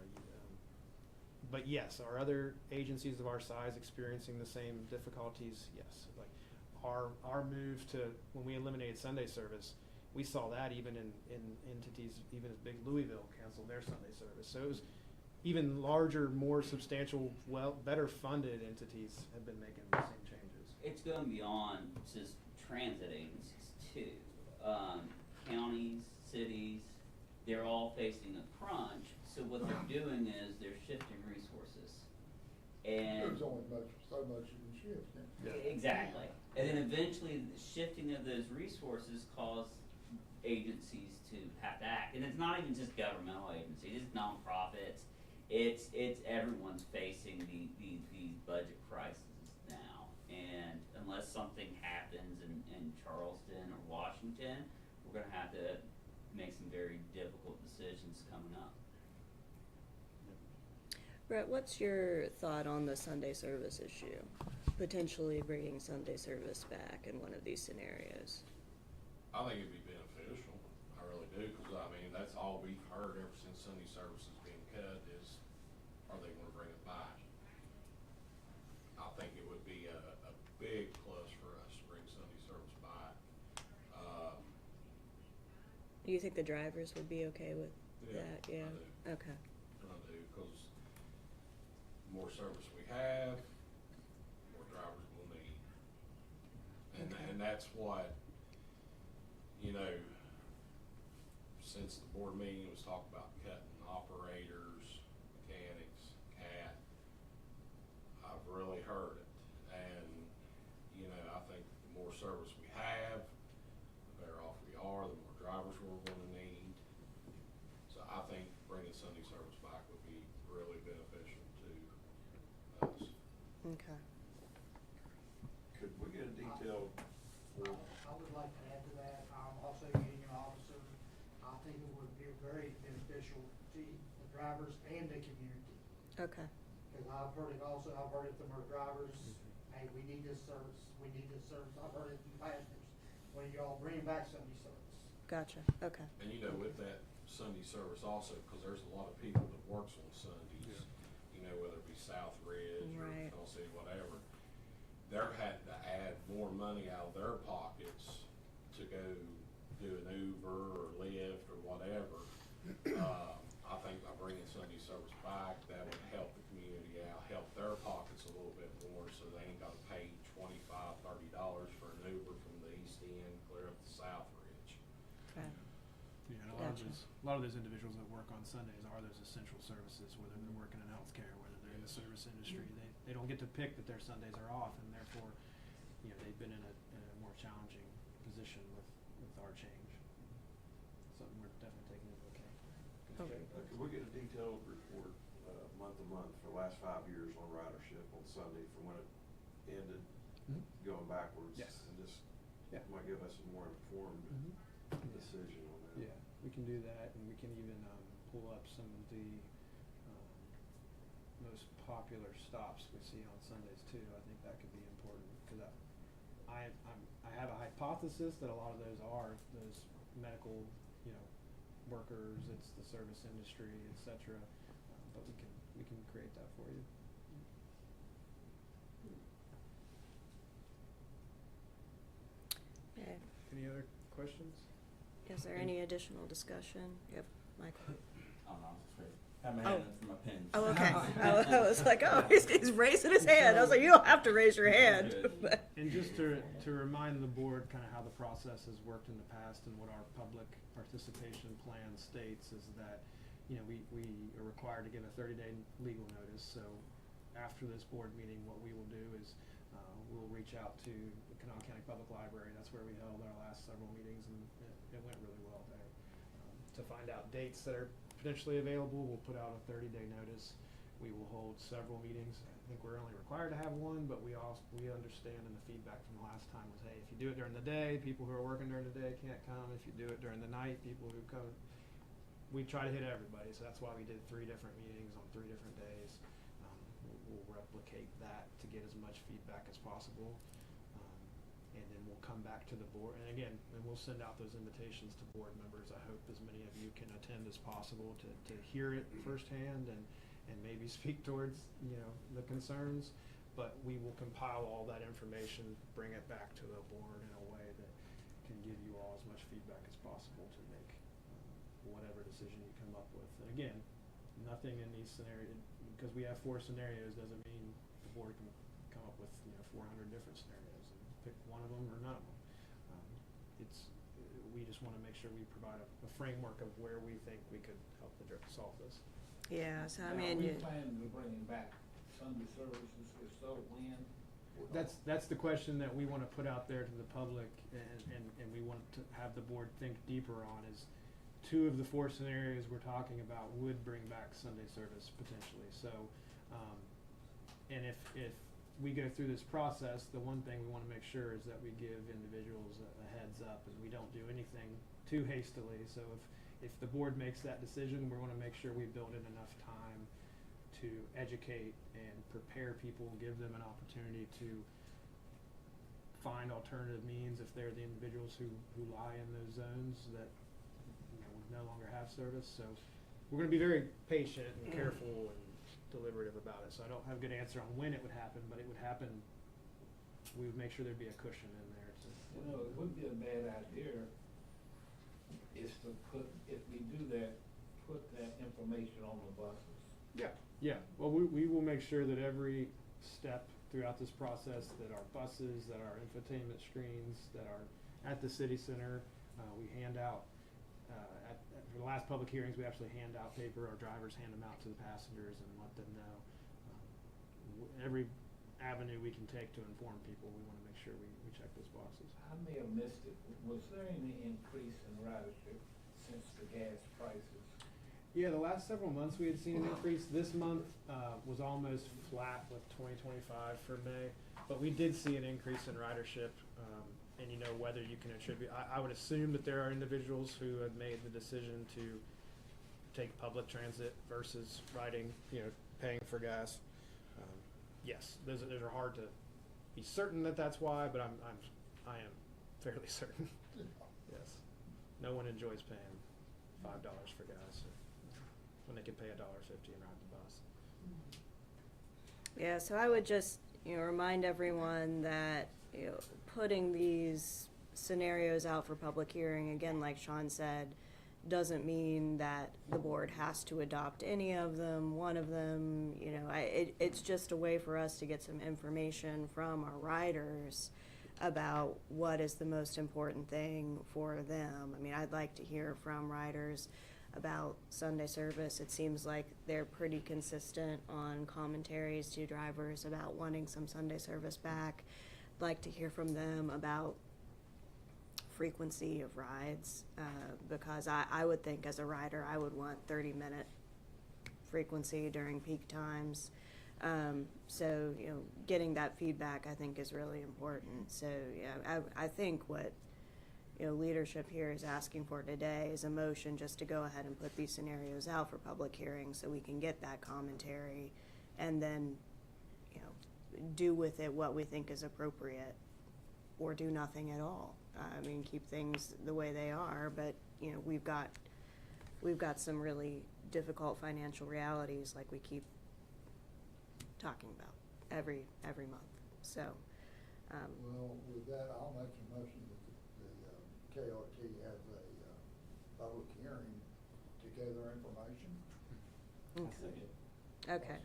But yes, are other agencies of our size experiencing the same difficulties? Yes. Like our move to, when we eliminated Sunday service, we saw that even in entities even as big Louisville canceled their Sunday service. So it was even larger, more substantial, better funded entities have been making the same changes. It's going beyond just transit agencies too. Counties, cities, they're all facing a crunch. So what they're doing is they're shifting resources. And There's only so much you can shift. Yeah. exactly. And then eventually the shifting of those resources cause agencies to have to act. And it's not even just governmental agencies, it's nonprofits, it's everyone's facing these budget crises now, and unless something happens in Charleston or Washington, we're gonna have to make some very difficult decisions coming up. Brett, what's your thought on the Sunday service issue? Potentially bringing Sunday service back in one of these scenarios? I think it'd be beneficial, I really do, because I mean, that's all we've heard ever since Sunday service has been cut is, are they gonna bring it back? I think it would be a big plus for us to bring Sunday service back. Do you think the drivers would be okay with that? I Yeah. do. Okay. I do, because the more service we have, the more drivers we'll need. Okay. And that's what, you know, since the board meeting, it was talked about cutting operators, mechanics, CAT. I've really heard it, and, you know, I think the more service we have, the better off we are, the more drivers we're gonna need. So I think bringing Sunday service back would be really beneficial to us. Okay. Could we get a detailed form? I would like to add to that, also being an officer, I think it would be very beneficial to the drivers and the community. Okay. Cause I've heard it also, I've heard it from our drivers, hey, we need this service, I've heard it from passengers, when y'all bring back Sunday service. Gotcha. Okay. And you know, with that Sunday service also, because there's a lot of people that works on Sundays, you know, whether it be South Ridge or Right. Tall City, whatever, they're having to add more money out of their pockets to go do an Uber or Lyft or whatever. I think by bringing Sunday service back, that would help the community out, help their pockets a little bit more, so they ain't gotta pay $25-$30 for an Uber from the East End clear up to South Ridge. Okay. Yeah, and Gotcha. a lot of those individuals that work on Sundays are those essential services, whether they're working in healthcare, whether they're in the service industry. They don't get to pick that their Sundays are off, and therefore, you know, they've been in a more challenging position with our change. Something we're definitely taking into account. Okay. Could we get a detailed report, month to month for the last 5 years on ridership on Sunday from when it ended, going backwards? Yes. And just, Yeah. might give us a more informed decision on that. Yeah, we can do that, and we can even pull up some of the most popular stops we see on Sundays too. I think that could be important, because I have a hypothesis that a lot of those are those medical, you know, workers. It's the service industry, etc. But we can create that for you. Okay. Any other questions? Is there any additional discussion? Yep, Michael. I'm just ready. Have my hand up for my pins. Oh, okay. I was like, oh, he's raising his hand. I was like, you don't have to raise your hand. And just to remind the board kind of how the process has worked in the past and what our public participation plan states is that, you know, we are required to give a 30-day legal notice. So after this board meeting, what we will do is we'll reach out to the Kanawha County Public Library. That's where we held our last several meetings, and it went really well there. To find out dates that are potentially available, we'll put out a 30-day notice. We will hold several meetings. I think we're only required to have one, but we understand, and the feedback from the last time was, hey, if you do it during the day, people who are working during the day can't come. If you do it during the night, people who come, we try to hit everybody. So that's why we did 3 different meetings on 3 different days. We'll replicate that to get as much feedback as possible. And then we'll come back to the board, and again, and we'll send out those invitations to board members. I hope as many of you can attend as possible to hear it firsthand and maybe speak towards, you know, the concerns. But we will compile all that information, bring it back to the board in a way that can give you all as much feedback as possible to make whatever decision you come up with. And again, nothing in these scenarios, because we have 4 scenarios, doesn't mean the board can come up with, you know, 400 different scenarios and pick one of them or none of them. We just want to make sure we provide a framework of where we think we could help solve this. Yeah, so I Now, mean, we planning to bring back Sunday services, if so, when? That's the question that we want to put out there to the public, and we want to have the board think deeper on, is 2 of the 4 scenarios we're talking about would bring back Sunday service potentially. So, and if we go through this process, the one thing we want to make sure is that we give individuals a heads up and we don't do anything too hastily. So if the board makes that decision, we want to make sure we build in enough time to educate and prepare people, give them an opportunity to find alternative means if they're the individuals who lie in those zones that would no longer have service. So we're going to be very patient and careful and deliberative about it. So I don't have a good answer on when it would happen, but it would happen. We would make sure there'd be a cushion in there. It wouldn't be a bad idea is to put, if we do that, put that information on the buses. Yeah. Well, we will make sure that every step throughout this process, that our buses, that our infotainment screens, that are at the city center, we hand out. For the last public hearings, we actually hand out paper. Our drivers hand them out to the passengers and let them know. Every avenue we can take to inform people, we want to make sure we check those boxes. I may have missed it. Was there any increase in ridership since the gas prices? Yeah, the last several months we had seen an increase. This month was almost flat with 2025 for May, but we did see an increase in ridership. And whether you can attribute, I would assume that there are individuals who have made the decision to take public transit versus riding, paying for gas. Yes, those are hard to be certain that that's why, but I am fairly certain. Yes, no one enjoys paying $5 for gas when they can pay $1.50 and ride the bus. Yeah, so I would just, remind everyone that, putting these scenarios out for public hearing, again, like Sean said, doesn't mean that the board has to adopt any of them, one of them, it's just a way for us to get some information from our riders about what is the most important thing for them. I mean, I'd like to hear from riders about Sunday service. It seems like they're pretty consistent on commentaries to drivers about wanting some Sunday service back. I'd like to hear from them about frequency of rides, because I would think as a rider I would want 30-minute frequency during peak times. So getting that feedback I think is really important. So I think what leadership here is asking for today is a motion just to go ahead and put these scenarios out for public hearing so we can get that commentary and then do with it what we think is appropriate, or do nothing at all. I mean, keep things the way they are, but we've got some really difficult financial realities like we keep talking about every month. So Well, with that, I'll make a motion that the KRT has a public hearing to gather information. okay.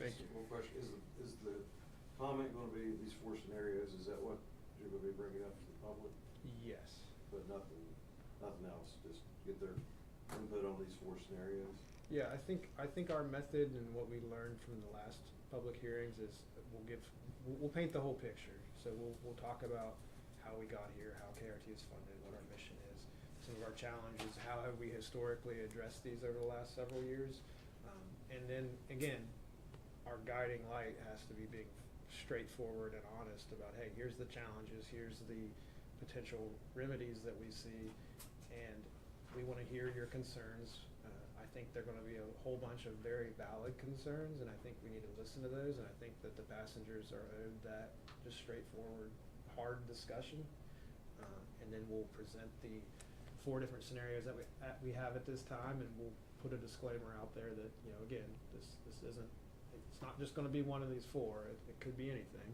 Thank you. One question, is the comment gonna be these 4 scenarios, is that what you're gonna be bringing up to the public? Yes. But nothing else, just get their input on these 4 scenarios? Yeah, I think our method and what we learned from the last public hearings is we'll paint the whole picture. So we'll talk about how we got here, how KRT is funded, what our mission is, some of our challenges, how have we historically addressed these over the last several years, and then again, our guiding light has to be being straightforward and honest about, hey, here's the challenges, here's the potential remedies that we see, and we want to hear your concerns. I think they're going to be a whole bunch of very valid concerns, and I think we need to listen to those, and I think that the passengers are owed that just straightforward, hard discussion, and then we'll present the 4 different scenarios that we have at this time, and we'll put a disclaimer out there that, again, this isn't, it's not just going to be one of these 4. It could be anything,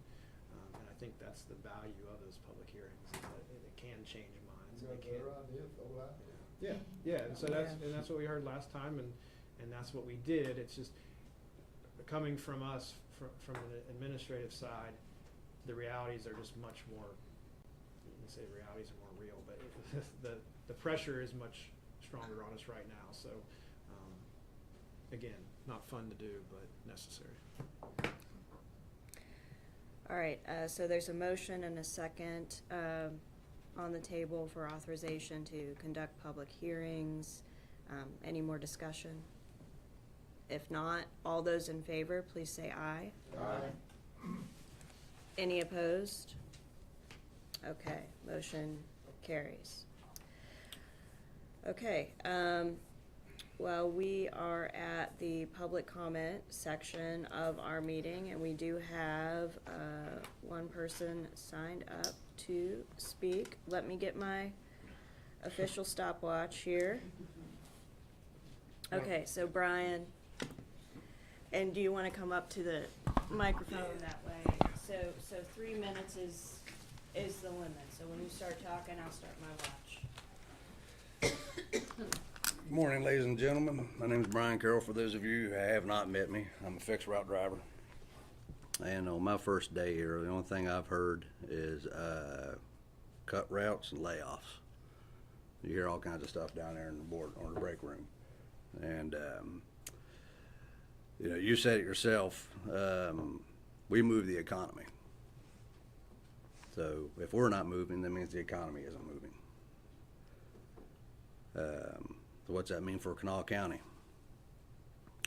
and I think that's the value of those public hearings, is that it can change minds. You got a better idea, throw it out there. Yeah, and so that's what we heard last time, and that's what we did. It's just coming from us, from an administrative side, the realities are just much more. You can say realities are more real, but the pressure is much stronger on us right now. So, again, not fun to do, but necessary. All right, so there's a motion and a second. on the table for authorization to conduct public hearings. Any more discussion? If not, all those in favor, please say aye. Aye. Any opposed? Okay, motion carries. Okay, well, we are at the public comment section of our meeting, and we do have one person signed up to speak. Let me get my official stopwatch here. Okay, so Brian, and do you want to come up to the microphone that way? So 3 minutes is the limit. So when you start talking, I'll start my watch. Good morning, ladies and gentlemen. My name is Brian Carroll. For those of you who have not met me, I'm a fixed route driver. And on my first day here, the only thing I've heard is cut routes and layoffs. You hear all kinds of stuff down there in the board or the break room. And you know, you said it yourself. We move the economy. So if we're not moving, that means the economy isn't moving. So what's that mean for Kanawha County?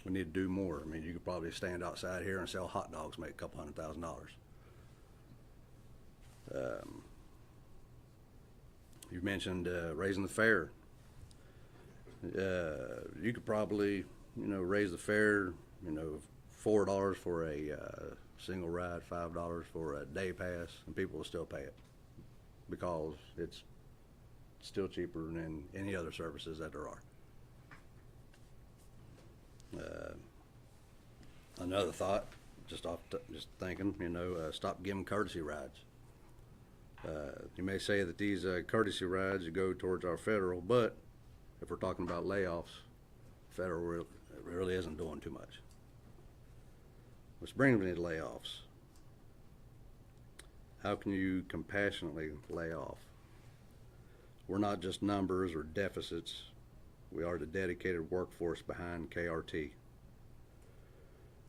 We need to do more. I mean, you could probably stand outside here and sell hot dogs, make a couple $100,000. You mentioned raising the fare. You could probably, you know, raise the fare, you know, $4 for a single ride, $5 for a day pass, and people will still pay it because it's still cheaper than any other services that there are. Another thought, just thinking, you know, stop giving courtesy rides. You may say that these courtesy rides go towards our federal, but if we're talking about layoffs, federal really isn't doing too much. Which brings me to layoffs. How can you compassionately lay off? We're not just numbers or deficits. We are the dedicated workforce behind KRT.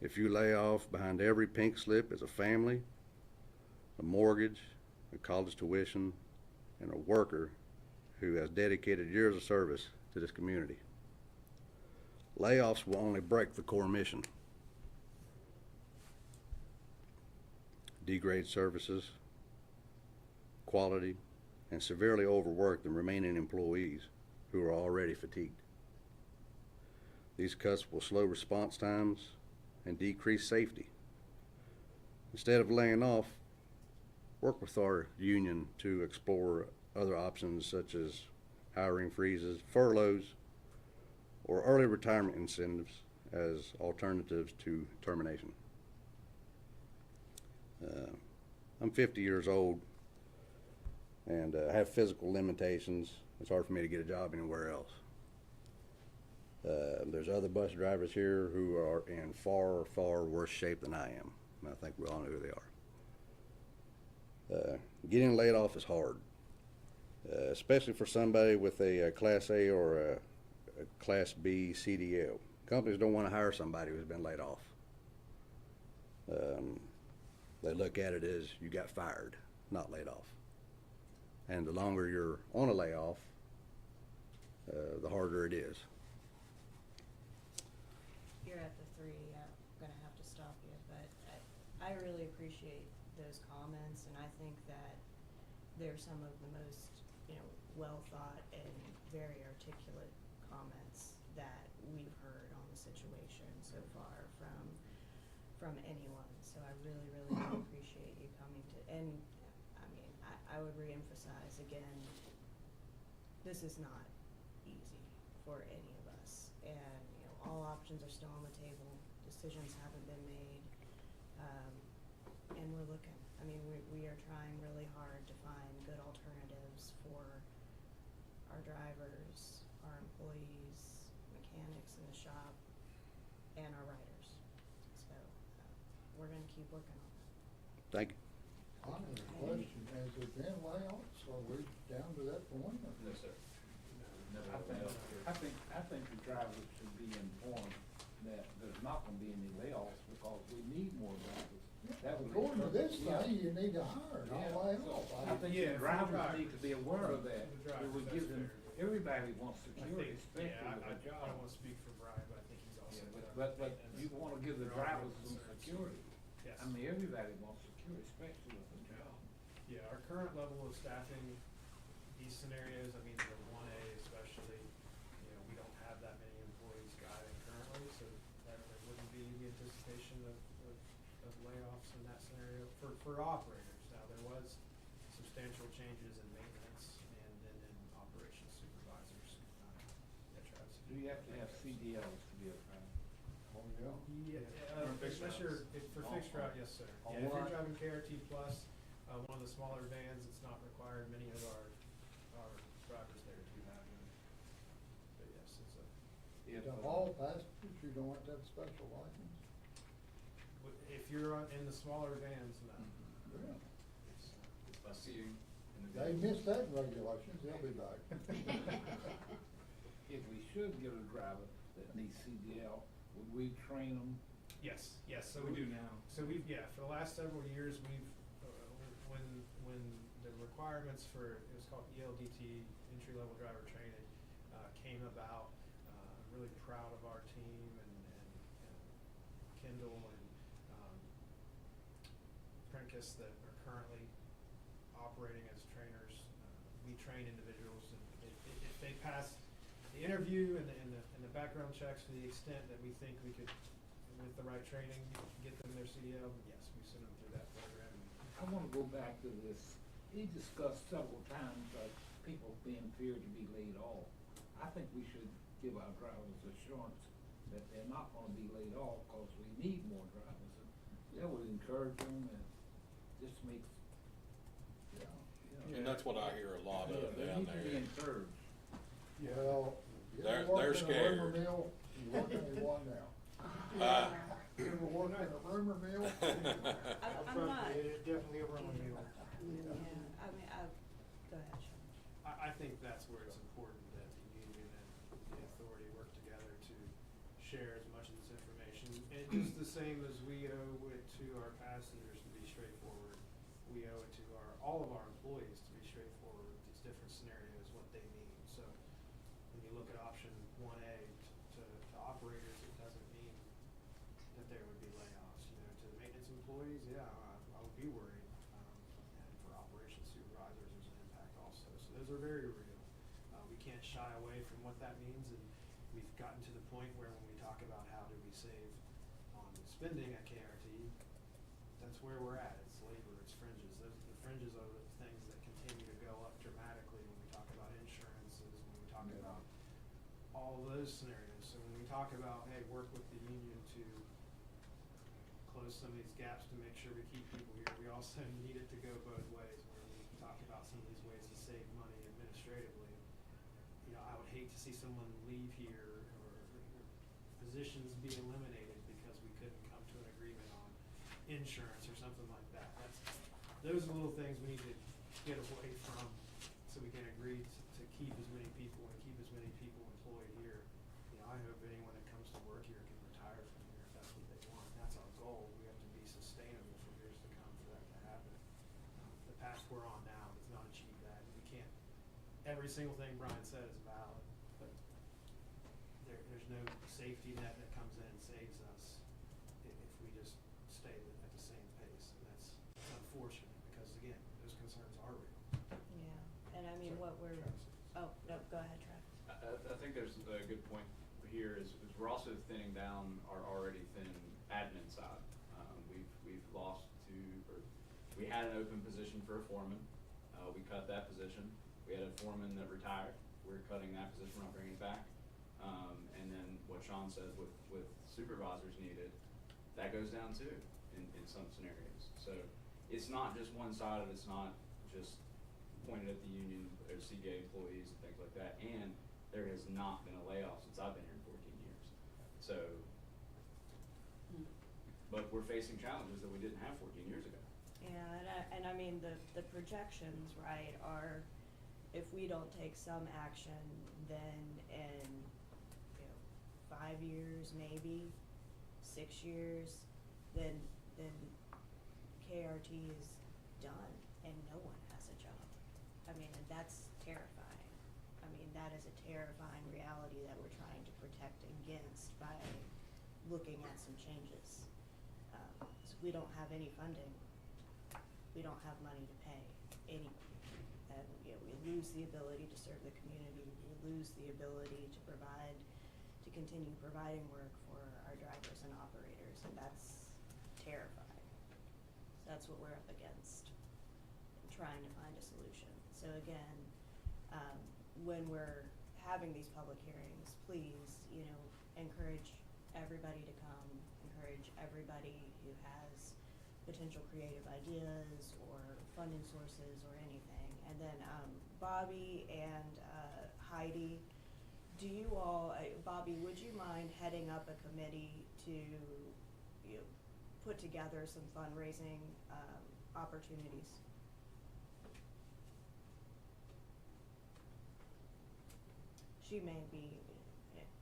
If you lay off, behind every pink slip is a family, a mortgage, a college tuition, and a worker who has dedicated years of service to this community. Layoffs will only break the core mission. Degrade services, quality, and severely overwork the remaining employees who are already fatigued. These cuts will slow response times and decrease safety. Instead of laying off, work with our union to explore other options such as hiring freezes, furloughs, or early retirement incentives as alternatives to termination. I'm 50 years old and have physical limitations. It's hard for me to get a job anywhere else. There's other bus drivers here who are in far, far worse shape than I am. And I think we all know who they are. Getting laid off is hard, especially for somebody with a Class A or a Class B CDL. Companies don't want to hire somebody who's been laid off. They look at it as you got fired, not laid off. And the longer you're on a layoff, the harder it is. You're at the 3, I'm gonna have to stop you, but I really appreciate those comments, and I think that they're some of the most, you know, well thought and very articulate comments that we've heard on the situation so far from anyone. So I really, really do appreciate you coming to, and I mean, I would reemphasize again, this is not easy for any of us. And, you know, all options are still on the table, decisions haven't been made, and we're looking. I mean, we are trying really hard to find good alternatives for our drivers, our employees, mechanics in the shop, and our riders. So we're going to keep working on that. Thank you. I have a question, has there been layoffs, are we down to that point? No, sir. I think the drivers should be informed that there's not gonna be any layoffs because we need more drivers. That would According to this yeah. thing, you need to hire, Yeah. not lay off. I think Yeah, the for drivers drivers. need to be aware of that. For the drivers, It would that's give them, fair. everybody wants I security, think, especially yeah, with a I job. don't wanna speak for Brian, but I think he's also. Yeah, got but maintenance. you wanna give the There are drivers some concerns. security. Yes. I mean, everybody wants security, especially with a job. Yeah, our current level of staffing, these scenarios, I mean, the one A especially, you know, we don't have that many employees guiding currently, so that there wouldn't be the anticipation of layoffs in that scenario for operators. Now, there was substantial changes in maintenance and then in operations supervisors, that Travis. Do you have to have CDLs to be a driver? Oh, yeah. Yeah, For fixed unless you're, for fixed route, yes, sir. On Yeah, if you're what? driving KRT plus, one of the smaller vans, it's not required. Many of our drivers there do have them. But yes, it's a, If, The hall passengers, you don't have to have a special license? if you're in the smaller vans, no. Yeah. It's, If I see you in the. They missed that in regulations, they'll be back. if we should get a driver that needs CDL, would we train them? Yes, so We do now. So we've, yeah, for the last several years, we've, when the requirements for, it was called ELDT, entry-level driver training, came about, I'm really proud of our team and Kendall and, Prentice that are currently operating as trainers. We train individuals and if they pass the interview and the background checks to the extent that we think we could, with the right training, get them their CDL, yes, we send them through that program. I wanna go back to this, he discussed several times, people being feared to be laid off. I think we should give our drivers assurance that they're not gonna be laid off, cause we need more drivers. That would encourage them and just makes, you know. And that's what I hear a lot of They down need to be there. encouraged. Well, you They're- ever work they're in a rumor scared. mill? You work in one now. You ever work in a rumor mill? I'm not, It's definitely a rumor mill. yeah, I mean, go ahead, Sean. I think that's where it's important that the union and the authority work together to share as much of this information. And just the same as we owe it to our passengers to be straightforward, we owe it to all of our employees to be straightforward with these different scenarios, what they mean. So when you look at option one A to operators, it doesn't mean that there would be layoffs. You know, to the maintenance employees, yeah, I would be worried. And for operations supervisors, there's an impact also. So those are very real. We can't shy away from what that means, and we've gotten to the point where when we talk about how do we save on spending at KRT, that's where we're at. It's labor, it's fringes. The fringes are the things that continue to go up dramatically when we talk about insurances, when we talk about all of those scenarios. So when we talk about, hey, work with the union to close some of these gaps to make sure we keep people here, we also need it to go both ways, where we talk about some of these ways to save money administratively. You know, I would hate to see someone leave here or positions be eliminated because we couldn't come to an agreement on insurance or something like that. Those are little things we need to get away from so we can agree to keep as many people and keep as many people employed here. You know, I hope anyone that comes to work here can retire from here if that's what they want. That's our goal. We have to be sustainable for years to come for that to happen. The path we're on now does not achieve that. We can't, every single thing Brian said is valid, but there's no safety net that comes in and saves us if we just stay at the same pace. And that's unfortunate because, again, those concerns are real. Yeah, and I mean, Sorry, what we're, Travis. oh, no, go ahead, Travis. I think there's a good point here is we're also thinning down our already thin admin side. We've lost we had an open position for a foreman. We cut that position. We had a foreman that retired. We're cutting that position, we're not bringing it back. And then what Sean says with supervisors needed, that goes down too in some scenarios. So it's not just one sided, it's not just pointed at the union or CBA employees and things like that. And there has not been a layoff since I've been here 14 years. So, but we're facing challenges that we didn't have 14 years ago. Yeah, and I mean, the projections, right, are if we don't take some action, then in, 5 years, maybe 6 years, then KRT is done and no one has a job. I mean, and that's terrifying. I mean, that is a terrifying reality that we're trying to protect against by looking at some changes. So we don't have any funding. We don't have money to pay anybody. And, you know, we lose the ability to serve the community. We lose the ability to provide, to continue providing work for our drivers and operators, and that's terrifying. So that's what we're up against, trying to find a solution. So again, when we're having these public hearings, please, you know, encourage everybody to come, encourage everybody who has potential creative ideas or funding sources or anything. And then Bobby and Heidi, do you all, Bobby, would you mind heading up a committee to, you know, put together some fundraising opportunities? She may be,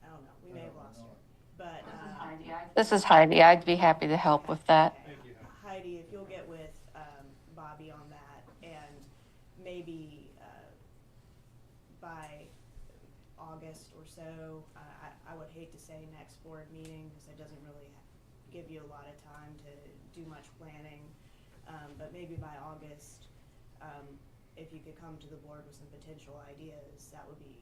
I don't know, we may have lost her. But This is Heidi. I'd be happy to help with that. okay. Heidi, if you'll get with Bobby on that, and maybe by August or so, I would hate to say next board meeting, because it doesn't really give you a lot of time to do much planning, but maybe by August, if you could come to the board with some potential ideas, that would be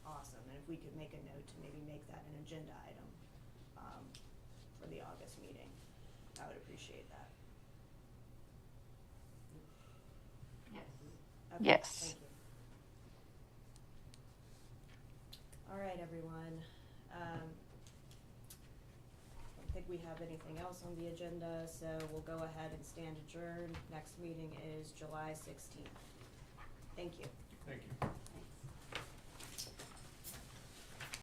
awesome. And if we could make a note to maybe make that an agenda item for the August meeting, I would appreciate that. Yes. Okay, Yes. thank you. All right, everyone. I don't think we have anything else on the agenda, so we'll go ahead and stand adjourned. Next meeting is July 16th. Thank you. Thank you.